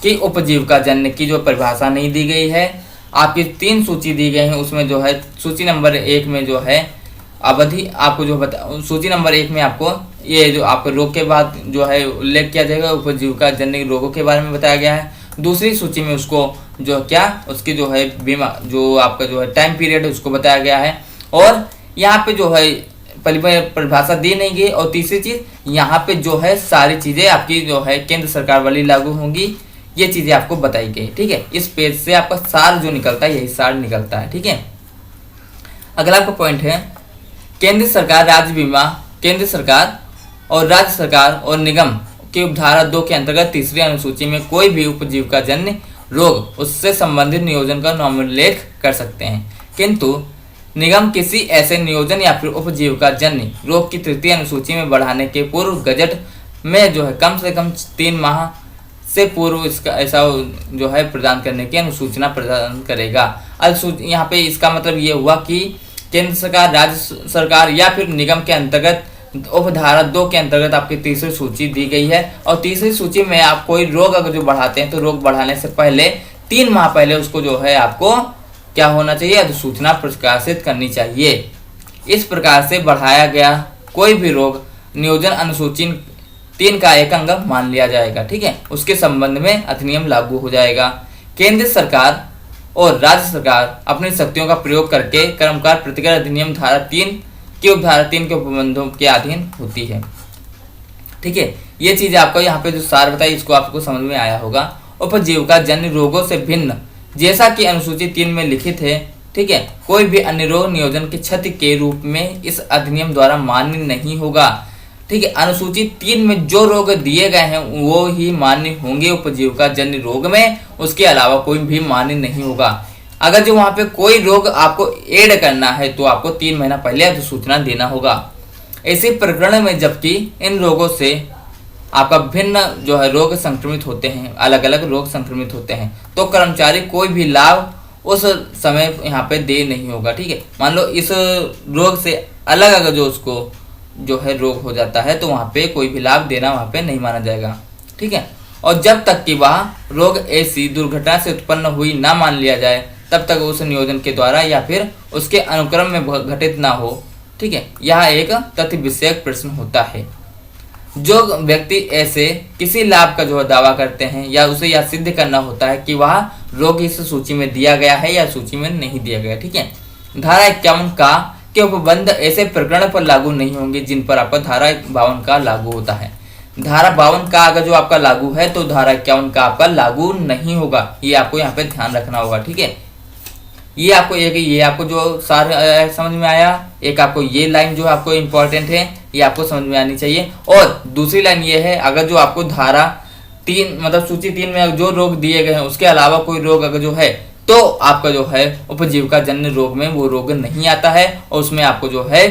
कि उपजीविका जन्य की जो परिभाषा नहीं दी गई है, आपकी 3 सूची दी गई है, उसमें जो है सूची नंबर 1 में जो है अवधि आपको जो सूची नंबर 1 में आपको ये जो आपके रोग के बाद जो है उल्लेख किया जाएगा, उपजीविका जन्य रोगों के बारे में बताया गया है। दूसरी सूची में उसको जो क्या उसकी जो है बीमा जो आपका जो है टाइम पीरियड उसको बताया गया है, और यहाँ पे जो है परिभाषा दी नहीं गई। और तीसरी चीज यहाँ पे जो है सारी चीजें आपकी जो है केंद्र सरकार वाली लागू होंगी, ये चीजें आपको बताई गई। ठीक है, इस पेज से आपका सार जो निकलता है यही सार निकलता है। ठीक है, अगला आपका पॉइंट है केंद्र सरकार राज्य बीमा, केंद्र सरकार और राज्य सरकार और निगम की उपधारा 2 के अंतर्गत 3री अनुसूची में कोई भी उपजीविका जन्य रोग उससे संबंधित नियोजन का नामोल्लेख कर सकते हैं, किंतु निगम किसी ऐसे नियोजन या फिर उपजीविका जन्य रोग की 3री अनुसूची में बढ़ाने के पूर्व गजट में जो है कम से कम 3 माह से पूर्व इसका ऐसा जो है प्रदान करने की अनुसूचना प्रदान करेगा। यहाँ पे इसका मतलब ये हुआ कि केंद्र सरकार, राज्य सरकार या फिर निगम के अंतर्गत उपधारा 2 के अंतर्गत आपकी 3री सूची दी गई है, और 3री सूची में आप कोई रोग अगर जो बढ़ाते हैं तो रोग बढ़ाने से पहले 3 माह पहले उसको जो है आपको क्या होना चाहिए, अधिसूचना प्रकाशित करनी चाहिए। इस प्रकार से बढ़ाया गया कोई भी रोग नियोजन अनुसूची 3 का एक अंग मान लिया जाएगा। ठीक है, उसके संबंध में अधिनियम लागू हो जाएगा। केंद्र सरकार और राज्य सरकार अपनी शक्तियों का प्रयोग करके कर्मकार प्रतिकर अधिनियम धारा 3 के उपबंधों के अधीन होती है। ठीक है, ये चीज आपको यहाँ पे जो सार बताई इसको आपको समझ में आया होगा। उपजीविका जन्य रोगों से भिन्न, जैसा कि अनुसूची 3 में लिखित है, ठीक है, कोई भी अन्य रोग नियोजन की क्षति के रूप में इस अधिनियम द्वारा मान्य नहीं होगा। ठीक है, अनुसूची 3 में जो रोग दिए गए हैं वो ही मान्य होंगे उपजीविका जन्य रोग में, उसके अलावा कोई भी मान्य नहीं होगा। अगर जो वहां पे कोई रोग आपको ऐड करना है तो आपको 3 महीना पहले अधिसूचना देना होगा। ऐसे प्रकरण में जबकि इन रोगों से आपका भिन्न जो है रोग संक्रमित होते हैं, अलग अलग रोग संक्रमित होते हैं, तो कर्मचारी कोई भी लाभ उस समय यहाँ पे दे नहीं होगा। ठीक है, मान लो इस रोग से अलग अगर जो उसको जो है रोग हो जाता है तो वहाँ पे कोई भी लाभ देना वहाँ पे नहीं माना जाएगा। ठीक है, और जब तक कि वह रोग ऐसी दुर्घटना से उत्पन्न हुई ना मान लिया जाए तब तक उस नियोजन के द्वारा या फिर उसके अनुक्रम में घटित ना हो। ठीक है, यह एक तथ्य विषयक प्रश्न होता है। जो व्यक्ति ऐसे किसी लाभ का जो दावा करते हैं या उसे यह सिद्ध करना होता है कि वह रोग इस सूची में दिया गया है या सूची में नहीं दिया गया। ठीक है, धारा 51 का के उपबंध ऐसे प्रकरण पर लागू नहीं होंगे जिन पर आपका धारा 52 का लागू होता है। धारा 52 का अगर जो आपका लागू है तो धारा 51 का आपका लागू नहीं होगा, ये आपको यहाँ पे ध्यान रखना होगा। ठीक है, ये आपको जो सार समझ में आया। एक आपको ये लाइन जो आपको इम्पोर्टेंट है ये आपको समझ में आनी चाहिए। और दूसरी लाइन ये है, अगर जो आपको धारा 3 मतलब सूची 3 में जो रोग दिए गए हैं उसके अलावा कोई रोग अगर जो है तो आपका जो है उपजीविका जन्य रोग में वो रोग नहीं आता है और उसमें आपको जो है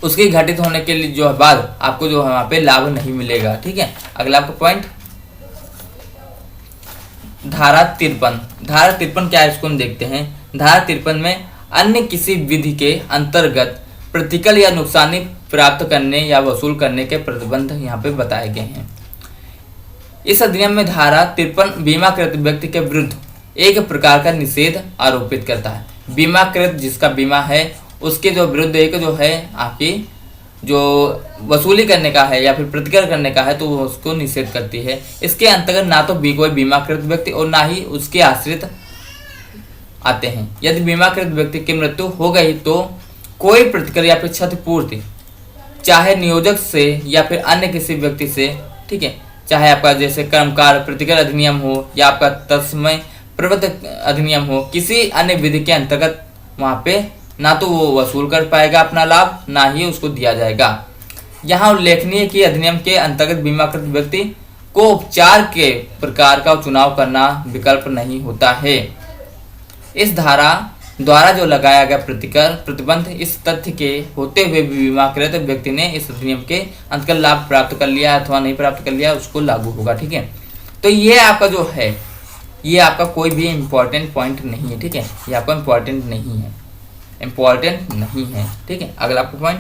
उसके घटित होने के लिए जो है बाद आपको जो है वहां पे लाभ नहीं मिलेगा। ठीक है, अगला आपका पॉइंट धारा 53 क्या है इसको हम देखते हैं। धारा 53 में अन्य किसी विधि के अंतर्गत प्रतिकल या नुकसानी प्राप्त करने या वसूल करने के प्रतिबंध यहाँ पे बताए गए हैं। इस अधिनियम में धारा 53 बीमाकृत व्यक्ति के विरुद्ध एक प्रकार का निषेध आरोपित करता है। बीमाकृत जिसका बीमा है उसके जो विरुद्ध एक जो है आपकी जो वसूली करने का है या फिर प्रतिकर करने का है तो वो उसको निषेध करती है। इसके अंतर्गत ना तो कोई बीमाकृत व्यक्ति और ना ही उसके आश्रित आते हैं। यदि बीमाकृत व्यक्ति की मृत्यु हो गई तो कोई प्रतिकर या फिर क्षतिपूर्ति चाहे नियोजक से या फिर अन्य किसी व्यक्ति से, ठीक है, चाहे आपका जैसे कर्मकार प्रतिकर अधिनियम हो या आपका तस्मय प्रवर्तक अधिनियम हो, किसी अन्य विधि के अंतर्गत वहां पे ना तो वो वसूल कर पाएगा अपना लाभ ना ही उसको दिया जाएगा। यहाँ उल्लेखनीय कि अधिनियम के अंतर्गत बीमाकृत व्यक्ति को उपचार के प्रकार का चुनाव करना विकल्प नहीं होता है। इस धारा द्वारा जो लगाया गया प्रतिबंध इस तथ्य के होते हुए बीमाकृत व्यक्ति ने इस अधिनियम के अंतर्गत लाभ प्राप्त कर लिया अथवा नहीं प्राप्त कर लिया उसको लागू होगा। ठीक है, तो ये आपका जो है ये आपका कोई भी इम्पोर्टेंट पॉइंट नहीं है। ठीक है, ये आपका इम्पोर्टेंट नहीं है। ठीक है, अगला आपका पॉइंट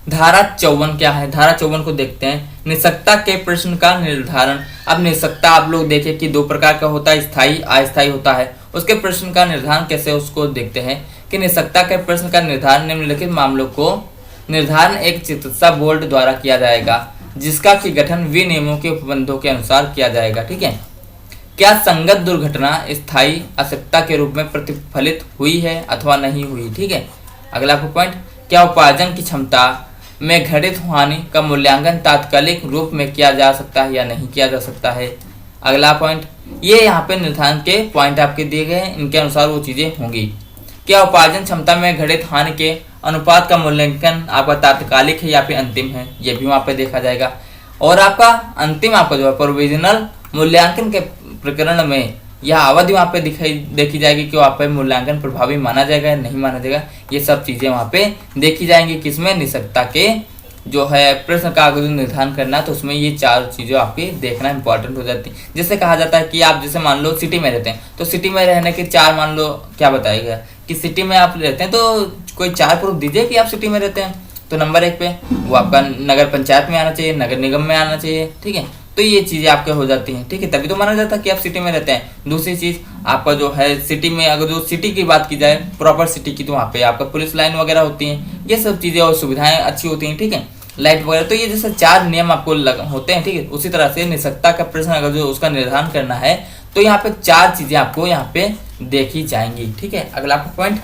धारा 54 क्या है। धारा 54 को देखते हैं। निषक्ता के प्रश्न का निर्धारण। अब निषक्ता आप लोग देखें कि 2 प्रकार का होता है, स्थायी अस्थायी होता है। उसके प्रश्न का निर्धारण कैसे उसको देखते हैं कि निषक्ता के प्रश्न का निर्धारण निम्नलिखित मामलों को निर्धारण एक चिकित्सा बोर्ड द्वारा किया जाएगा जिसका कि गठन विनियमों के उपबंधों के अनुसार किया जाएगा। ठीक है, क्या संगत दुर्घटना स्थायी आवश्यकता के रूप में प्रतिफलित हुई है अथवा नहीं हुई। ठीक है, अगला पॉइंट क्या उपार्जन की क्षमता में घटित हानि का मूल्यांकन तात्कालिक रूप में किया जा सकता है या नहीं किया जा सकता है। अगला पॉइंट ये यहाँ पे निर्धारण के पॉइंट आपके दिए गए हैं, इनके अनुसार वो चीजें होंगी। क्या उपार्जन क्षमता में घटित हानि के अनुपात का मूल्यांकन आपका तात्कालिक है या फिर अंतिम है, ये भी वहाँ पे देखा जाएगा। और आपका अंतिम आपका जो है प्रोविजनल मूल्यांकन के प्रकरण में यह अवधि वहाँ पे देखी जाएगी कि वहाँ पे मूल्यांकन प्रभावी माना जाएगा या नहीं माना जाएगा। ये सब चीजें वहाँ पे देखी जाएंगी किसमें, निषक्ता के जो है प्रश्न का अगर निर्धारण करना तो उसमें ये 4 चीजें आपके देखना इंपॉर्टेंट हो जाती है। जैसे कहा जाता है कि आप जैसे मान लो सिटी में रहते हैं तो सिटी में रहने के 4 मान लो क्या बताएगा कि सिटी में आप रहते हैं तो कोई 4 प्रूफ दीजिए कि आप सिटी में रहते हैं। तो नंबर 1 पे वो आपका नगर पंचायत में आना चाहिए, नगर निगम में आना चाहिए। ठीक है, तो ये चीजें आपके हो जाती हैं। ठीक है, तभी तो माना जाता है कि आप सिटी में रहते हैं। दूसरी चीज आपका जो है सिटी में अगर जो सिटी की बात की जाए प्रॉपर सिटी की तो वहाँ पे आपका पुलिस लाइन वगैरह होती हैं, ये सब चीजें और सुविधाएं अच्छी होती हैं। ठीक है, लाइट वगैरह, तो ये जैसे 4 नियम आपको होते हैं। ठीक है, उसी तरह से निषक्ता का प्रश्न अगर जो उसका निर्धारण करना है तो यहाँ पे 4 चीजें आपको यहाँ पे देखी जाएंगी। ठीक है, अगला पॉइंट।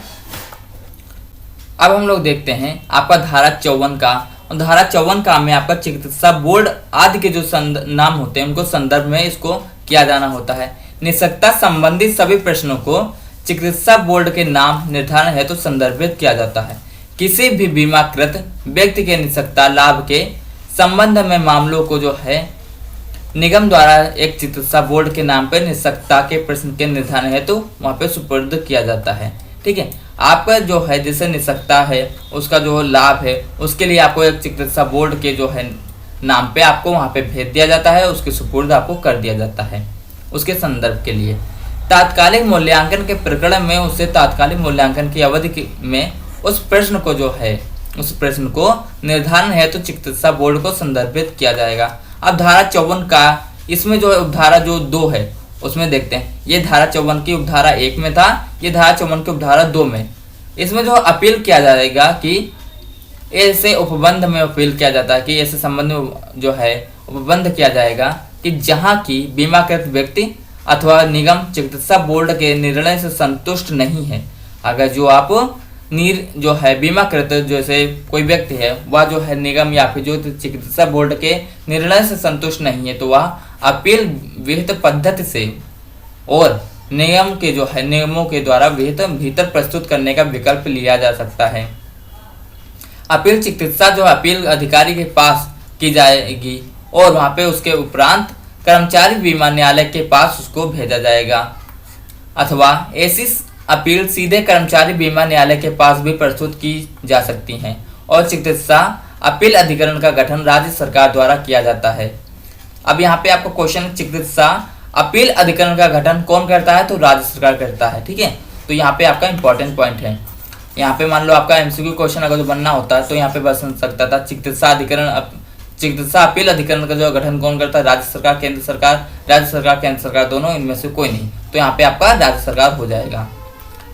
अब हम लोग देखते हैं आपका धारा 54 का। धारा 54 का में आपका चिकित्सा बोर्ड आदि के जो नाम होते हैं उनको संदर्भ में इसको किया जाना होता है। निष्पक्षता संबंधित सभी प्रश्नों को चिकित्सा बोर्ड के नाम निर्धारण हेतु संदर्भित किया जाता है। किसी भी बीमाकृत व्यक्ति के निष्पक्षता लाभ के संबंध में मामलों को जो है निगम द्वारा एक चिकित्सा बोर्ड के नाम पर निष्पक्षता के प्रश्न के निर्धारण हेतु वहां पे सुपुर्द किया जाता है। ठीक है, आपका जो है जैसे निष्पक्षता है उसका जो लाभ है उसके लिए आपको एक चिकित्सा बोर्ड के जो है नाम पे आपको वहां पे भेज दिया जाता है, उसके सुपुर्द आपको कर दिया जाता है उसके संदर्भ के लिए। तात्कालिक मूल्यांकन के प्रकरण में उससे तात्कालिक मूल्यांकन की अवधि में उस प्रश्न को जो है उस प्रश्न को निर्धारण है तो चिकित्सा बोर्ड को संदर्भित किया जाएगा। अब धारा 54 का इसमें जो है उपधारा जो 2 है उसमें देखते हैं। ये धारा 54 की उपधारा 1 में था, ये धारा 54 की उपधारा 2 में। इसमें जो अपील किया जाएगा कि ऐसे उपबंध में अपील किया जाता है कि ऐसे संबंध में जो है उपबंध किया जाएगा कि जहां की बीमाकृत व्यक्ति अथवा निगम चिकित्सा बोर्ड के निर्णय से संतुष्ट नहीं है। अगर जो आप जो है बीमाकृत जैसे कोई व्यक्ति है वह जो है निगम या फिर जो चिकित्सा बोर्ड के निर्णय से संतुष्ट नहीं है तो वह अपील विहित पद्धति से और नियम के जो है नियमों के द्वारा भीतर प्रस्तुत करने का विकल्प लिया जा सकता है। अपील चिकित्सा जो अपील अधिकारी के पास की जाएगी और वहां पे उसके उपरांत कर्मचारी बीमा न्यायालय के पास उसको भेजा जाएगा, अथवा ऐसी अपील सीधे कर्मचारी बीमा न्यायालय के पास भी प्रस्तुत की जा सकती हैं। और चिकित्सा अपील अधिकरण का गठन राज्य सरकार द्वारा किया जाता है। अब यहाँ पे आपको क्वेश्चन, चिकित्सा अपील अधिकरण का गठन कौन करता है? तो राज्य सरकार करता है। ठीक है, तो यहाँ पे आपका इंपॉर्टेंट पॉइंट है। यहाँ पे मान लो आपका एमसीक्यू क्वेश्चन अगर जो बनना होता है तो यहाँ पे बन सकता था चिकित्सा अपील अधिकरण का जो गठन कौन करता है? राज्य सरकार, केंद्र सरकार, राज्य सरकार केंद्र सरकार दोनों, इनमें से कोई नहीं। तो यहाँ पे आपका राज्य सरकार हो जाएगा।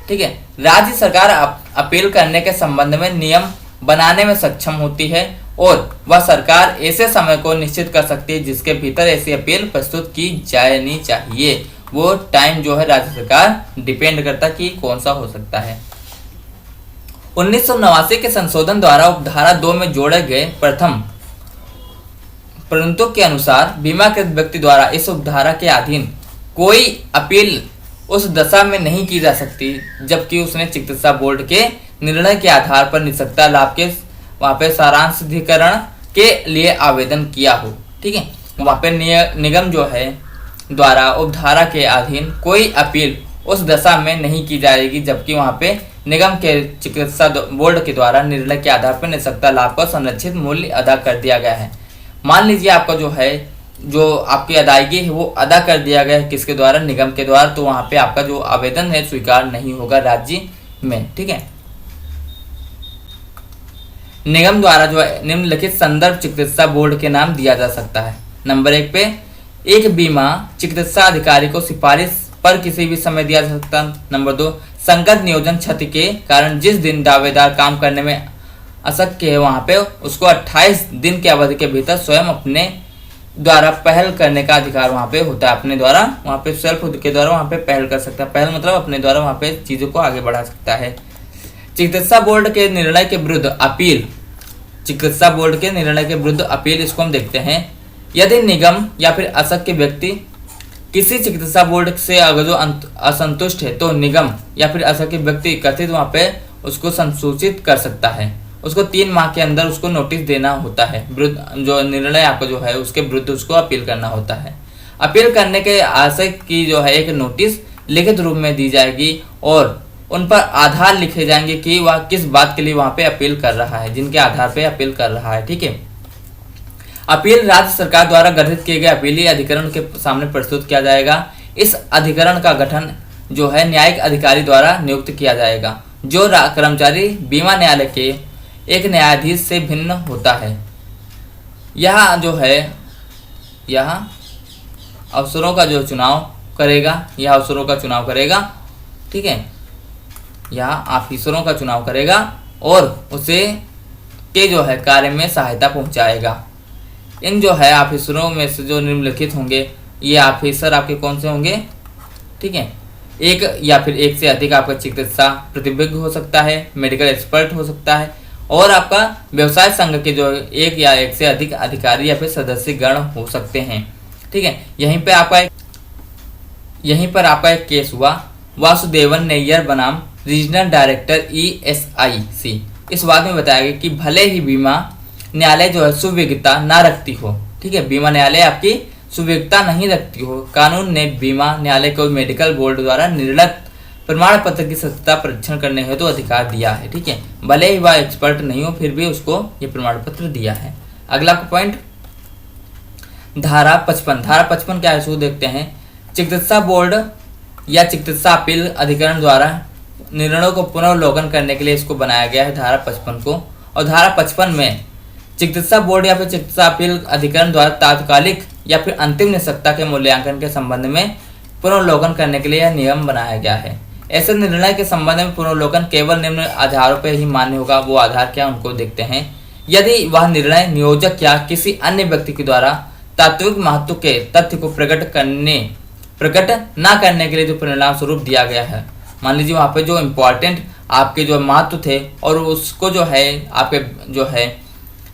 ठीक है, राज्य सरकार अपील करने के संबंध में नियम बनाने में सक्षम होती है और वह सरकार ऐसे समय को निश्चित कर सकती है जिसके भीतर ऐसी अपील प्रस्तुत की जानी चाहिए। वो टाइम जो है राज्य सरकार डिपेंड करता कि कौन सा हो सकता है। 1989 के संशोधन द्वारा उपधारा 2 में जोड़े गए प्रथम प्रणतों के अनुसार बीमाकृत व्यक्ति द्वारा इस उपधारा के अधीन कोई अपील उस दशा में नहीं की जा सकती जबकि उसने चिकित्सा बोर्ड के निर्णय के आधार पर निष्पक्षता लाभ के वहां पे सारांशाधिकरण के लिए आवेदन किया हो। ठीक है, वहां पे निगम जो है द्वारा उपधारा के अधीन कोई अपील उस दशा में नहीं की जाएगी जबकि वहां पे निगम के चिकित्सा बोर्ड के द्वारा निर्णय के आधार पर निष्पक्षता लाभ का संरक्षित मूल्य अदा कर दिया गया है। मान लीजिए आपका जो है जो आपकी अदायगी है वो अदा कर दिया गया है किसके द्वारा? निगम के द्वारा। तो वहां पे आपका जो आवेदन है स्वीकार नहीं होगा राज्य में। ठीक है, निगम द्वारा जो है निम्नलिखित संदर्भ चिकित्सा बोर्ड के नाम दिया जा सकता है। नंबर 1 पे एक बीमा चिकित्सा अधिकारी को सिफारिश पर किसी भी समय दिया जा सकता है। नंबर 2 संगत नियोजन क्षति के कारण जिस दिन दावेदार काम करने में अशक्य है वहां पे उसको 28 दिन की अवधि के भीतर स्वयं अपने द्वारा पहल करने का अधिकार वहां पे होता है। अपने द्वारा वहां पे सेल्फ के द्वारा वहां पे पहल कर सकता है। पहल मतलब अपने द्वारा वहां पे चीजों को आगे बढ़ा सकता है। चिकित्सा बोर्ड के निर्णय के विरुद्ध अपील, चिकित्सा बोर्ड के निर्णय के विरुद्ध अपील, इसको हम देखते हैं। यदि निगम या फिर अशक्य व्यक्ति किसी चिकित्सा बोर्ड से अगर जो असंतुष्ट है तो निगम या फिर अशक्य व्यक्ति कथित वहां पे उसको संसूचित कर सकता है। उसको 3 माह के अंदर उसको नोटिस देना होता है, जो निर्णय आपका जो है उसके विरुद्ध उसको अपील करना होता है। अपील करने के आशय की जो है एक नोटिस लिखित रूप में दी जाएगी और उन पर आधार लिखे जाएंगे कि वह किस बात के लिए वहां पे अपील कर रहा है, जिनके आधार पे अपील कर रहा है। ठीक है, अपील राज्य सरकार द्वारा गठित किए गए अपीली अधिकरण के सामने प्रस्तुत किया जाएगा। इस अधिकरण का गठन जो है न्यायिक अधिकारी द्वारा नियुक्त किया जाएगा जो कर्मचारी बीमा न्यायालय के एक न्यायाधीश से भिन्न होता है। यह जो है यह अफसरों का जो चुनाव करेगा, यह अफसरों का चुनाव करेगा। ठीक है, यह ऑफिसरों का चुनाव करेगा और उसे के जो है कार्य में सहायता पहुंचाएगा। इन जो है ऑफिसरों में से जो निम्नलिखित होंगे, ये ऑफिसर आपके कौन से होंगे? ठीक है। एक या फिर एक से अधिक आपका चिकित्सा प्रतिविज्ञ हो सकता है, मेडिकल एक्सपर्ट हो सकता है, और आपका व्यवसाय संघ के जो एक या एक से अधिक अधिकारी या फिर सदस्य गण हो सकते हैं, ठीक है। यहीं पर आपका एक केस हुआ, वासुदेवन नैयर बनाम रीजनल डायरेक्टर ESIC। इस बात में बताया गया कि भले ही बीमा न्यायालय जो है सुविज्ञता ना रखती हो, ठीक है, बीमा न्यायालय आपकी सुविज्ञता नहीं रखती हो, कानून ने बीमा न्यायालय को मेडिकल बोर्ड द्वारा निर्गत प्रमाण पत्र की सत्यता परीक्षण करने हेतु अधिकार दिया है, ठीक है। भले ही वह एक्सपर्ट नहीं हो फिर भी उसको ये प्रमाण पत्र दिया है। अगला पॉइंट धारा 55। धारा 55 क्या है इसको देखते हैं। चिकित्सा बोर्ड या चिकित्सा अपील अधिकरण द्वारा निर्णयों को पुनर्वलोकन करने के लिए इसको बनाया गया है धारा 55 को। और धारा 55 में चिकित्सा बोर्ड या फिर चिकित्सा अपील अधिकरण द्वारा तात्कालिक या फिर अंतिम निष्पक्षता के मूल्यांकन के संबंध में पुनर्वलोकन करने के लिए यह नियम बनाया गया है। ऐसे निर्णय के संबंध में पुनर्वलोकन केवल निम्न आधारों पर ही मान्य होगा। वो आधार क्या उनको देखते हैं। यदि वह निर्णय नियोजक या किसी अन्य व्यक्ति के द्वारा तात्विक महत्व के तथ्य को प्रकट ना करने के लिए जो परिणाम स्वरूप दिया गया है। मान लीजिए वहाँ पे जो इम्पोर्टेंट आपके जो महत्व थे और उसको जो है आपके जो है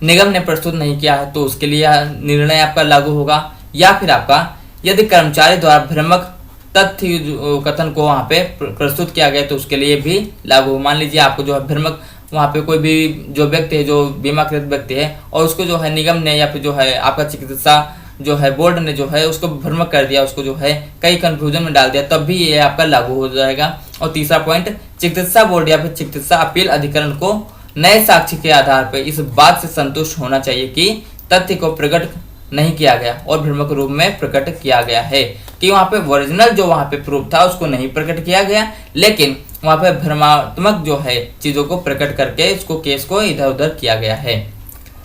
निगम ने प्रस्तुत नहीं किया है तो उसके लिए निर्णय आपका लागू होगा। या फिर आपका यदि कर्मचारी द्वारा भ्रामक तथ्य कथन को वहाँ पे प्रस्तुत किया गया तो उसके लिए भी लागू हो। मान लीजिए आपको जो है भ्रामक वहाँ पे कोई भी जो व्यक्ति है जो बीमाकृत व्यक्ति है और उसको जो है निगम ने या फिर जो है आपका चिकित्सा जो है बोर्ड ने जो है उसको भ्रमक कर दिया, उसको जो है कई कंफ्यूजन में डाल दिया, तब भी ये आपका लागू हो जाएगा। और तीसरा पॉइंट, चिकित्सा बोर्ड या फिर चिकित्सा अपील अधिकरण को नए साक्ष्य के आधार पर इस बात से संतुष्ट होना चाहिए कि तथ्य को प्रकट नहीं किया गया और भ्रामक रूप में प्रकट किया गया है, कि वहाँ पे ओरिजिनल जो वहाँ पे प्रूफ था उसको नहीं प्रकट किया गया, लेकिन वहाँ पे भ्रमात्मक जो है चीजों को प्रकट करके इसको केस को इधर उधर किया गया है।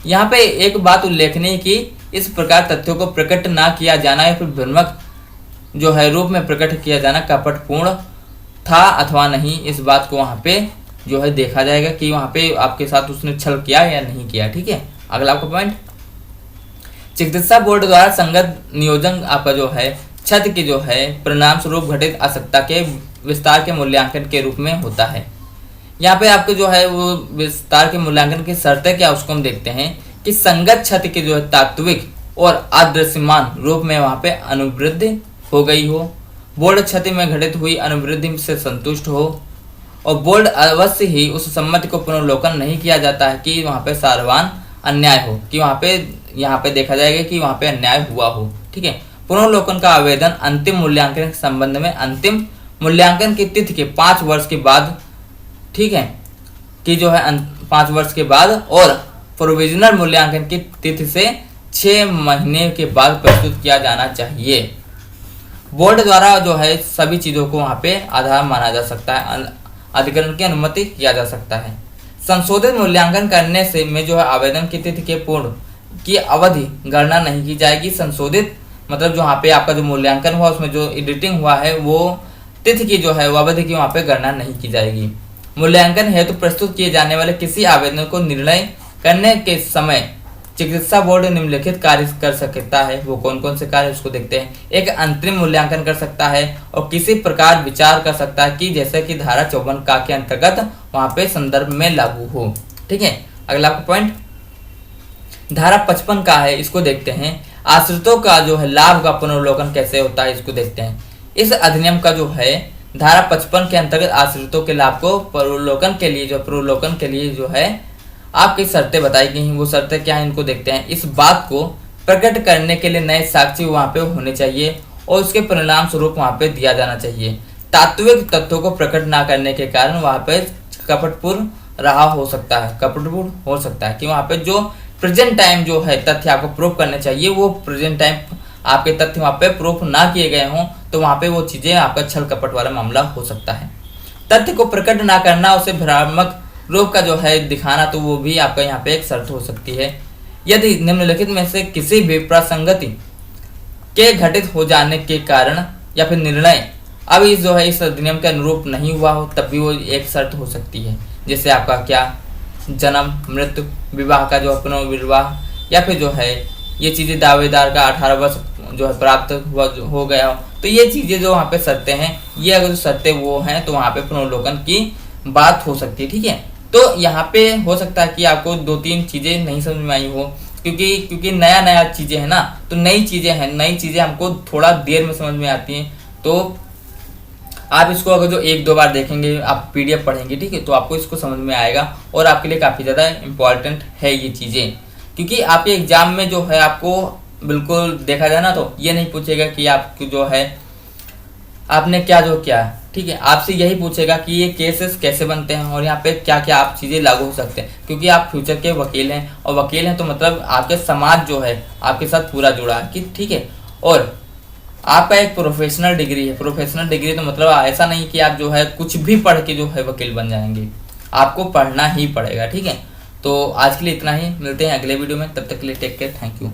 यहाँ पे एक बात उल्लेखनीय कि इस प्रकार तथ्यों को प्रकट ना किया जाना या फिर भ्रामक जो है रूप में प्रकट किया जाना कपटपूर्ण था अथवा नहीं, इस बात को वहाँ पे जो है देखा जाएगा कि वहाँ पे आपके साथ उसने छल किया या नहीं किया, ठीक है। अगला आपका पॉइंट, चिकित्सा बोर्ड द्वारा संगत नियोजन आपका जो है क्षति की जो है परिणाम स्वरूप घटित आवश्यकता के विस्तार के मूल्यांकन के रूप में होता है। यहाँ पे आपके जो है वो विस्तार के मूल्यांकन की शर्तें क्या उसको हम देखते हैं कि संगत क्षति की जो है तात्विक और अदृश्यमान रूप में वहाँ पे अनुवृद्धि हो गई हो, बोर्ड क्षति में घटित हुई अनुवृद्धि से संतुष्ट हो, और बोर्ड अवश्य ही उस सम्मति को पुनर्वलोकन नहीं किया जाता है कि वहाँ पे सारवान अन्याय हो, कि वहाँ पे यहाँ पे देखा जाएगा कि वहाँ पे अन्याय हुआ हो, ठीक है। पुनर्वलोकन का आवेदन अंतिम मूल्यांकन के संबंध में अंतिम मूल्यांकन की तिथि के 5 वर्ष के बाद, ठीक है, कि जो है 5 वर्ष के बाद और प्रोविजनल मूल्यांकन की तिथि से 6 महीने के बाद प्रस्तुत किया जाना चाहिए। बोर्ड द्वारा जो है सभी चीजों को वहाँ पे आधार माना जा सकता है, अधिकरण की अनुमति किया जा सकता है। संशोधित मूल्यांकन करने से में जो है आवेदन की तिथि के पूर्ण की अवधि गणना नहीं की जाएगी। संशोधित मतलब जो वहाँ पे आपका जो मूल्यांकन हुआ उसमें जो एडिटिंग हुआ है वो तिथि की जो है वो अवधि की वहाँ पे गणना नहीं की जाएगी। मूल्यांकन हेतु प्रस्तुत किए जाने वाले किसी आवेदन को निर्णय करने के समय चिकित्सा बोर्ड निम्नलिखित कार्य कर सकता है। वो कौन कौन से कार्य उसको देखते हैं। एक, अंतरिम मूल्यांकन कर सकता है और किसी प्रकार विचार कर सकता है कि जैसे कि धारा 54 का के अंतर्गत वहां पे संदर्भ में लागू हो, ठीक है। अगला पॉइंट धारा 55 का है, इसको देखते हैं। आश्रितों का जो है लाभ का पुनर्वलोकन कैसे होता है इसको देखते हैं। इस अधिनियम का जो है धारा 55 के अंतर्गत आश्रितों के लाभ को पुनर्वलोकन के लिए जो है आपकी शर्तें बताई गई हैं। वो शर्तें क्या है इनको देखते हैं। इस बात को प्रकट करने के लिए नए साक्षी वहाँ पे होने चाहिए और उसके परिणाम स्वरूप वहाँ पे दिया जाना चाहिए। तात्विक तथ्यों को प्रकट ना करने के कारण वहाँ पे कपटपूर्ण हो सकता है कि वहाँ पे जो प्रेजेंट टाइम जो है तथ्य आपको प्रूफ करने चाहिए वो प्रेजेंट टाइम आपके तथ्य वहाँ पे प्रूफ ना किए गए हों तो वहाँ पे वो चीजें आपका छल कपट वाला मामला हो सकता है। तथ्य को प्रकट ना करना, उसे भ्रामक रूप का जो है दिखाना, तो वो भी आपका यहाँ पे एक शर्त हो सकती है। यदि निम्नलिखित में से किसी भी प्रसंगति के घटित हो जाने के कारण या फिर निर्णय अब इस जो है इस अधिनियम के अनुरूप नहीं हुआ हो तब भी वो एक शर्त हो सकती है। जैसे आपका क्या जन्म, मृत्यु, विवाह का जो पुनर्विवाह, या फिर जो है ये चीजें दावेदार का 18 वर्ष जो है प्राप्त हो गया हो तो ये चीज़ें जो वहाँ पे शर्तें हैं, ये अगर जो शर्तें वो हैं तो वहाँ पे पुनर्वलोकन की बात हो सकती है। ठीक है, तो यहाँ पे हो सकता है कि आपको 2-3 चीज़ें नहीं समझ में आई हो, क्योंकि नया नया चीज़ें हैं ना, तो नई चीज़ें हैं, नई चीज़ें हमको थोड़ा देर में समझ में आती हैं। तो आप इसको अगर जो 1-2 बार देखेंगे, आप PDF पढ़ेंगे, ठीक है, तो आपको इसको समझ में आएगा और आपके लिए काफ़ी ज़्यादा इम्पॉर्टेंट है ये चीज़ें। क्योंकि आपके एग्जाम में जो है आपको बिल्कुल देखा जाए ना तो ये नहीं पूछेगा कि आपको जो है आपने क्या जो किया, ठीक है, आपसे यही पूछेगा कि ये केसेस कैसे बनते हैं और यहाँ पे क्या क्या आप चीज़ें लागू हो सकते हैं। क्योंकि आप फ्यूचर के वकील हैं, और वकील हैं तो मतलब आपके समाज जो है आपके साथ पूरा जुड़ा है कि ठीक है। और आपका एक प्रोफेशनल डिग्री है, प्रोफेशनल डिग्री तो मतलब ऐसा नहीं कि आप जो है कुछ भी पढ़ के जो है वकील बन जाएंगे, आपको पढ़ना ही पड़ेगा। ठीक है, तो आज के लिए इतना ही, मिलते हैं अगले वीडियो में, तब तक के लिए टेक केयर, थैंक यू।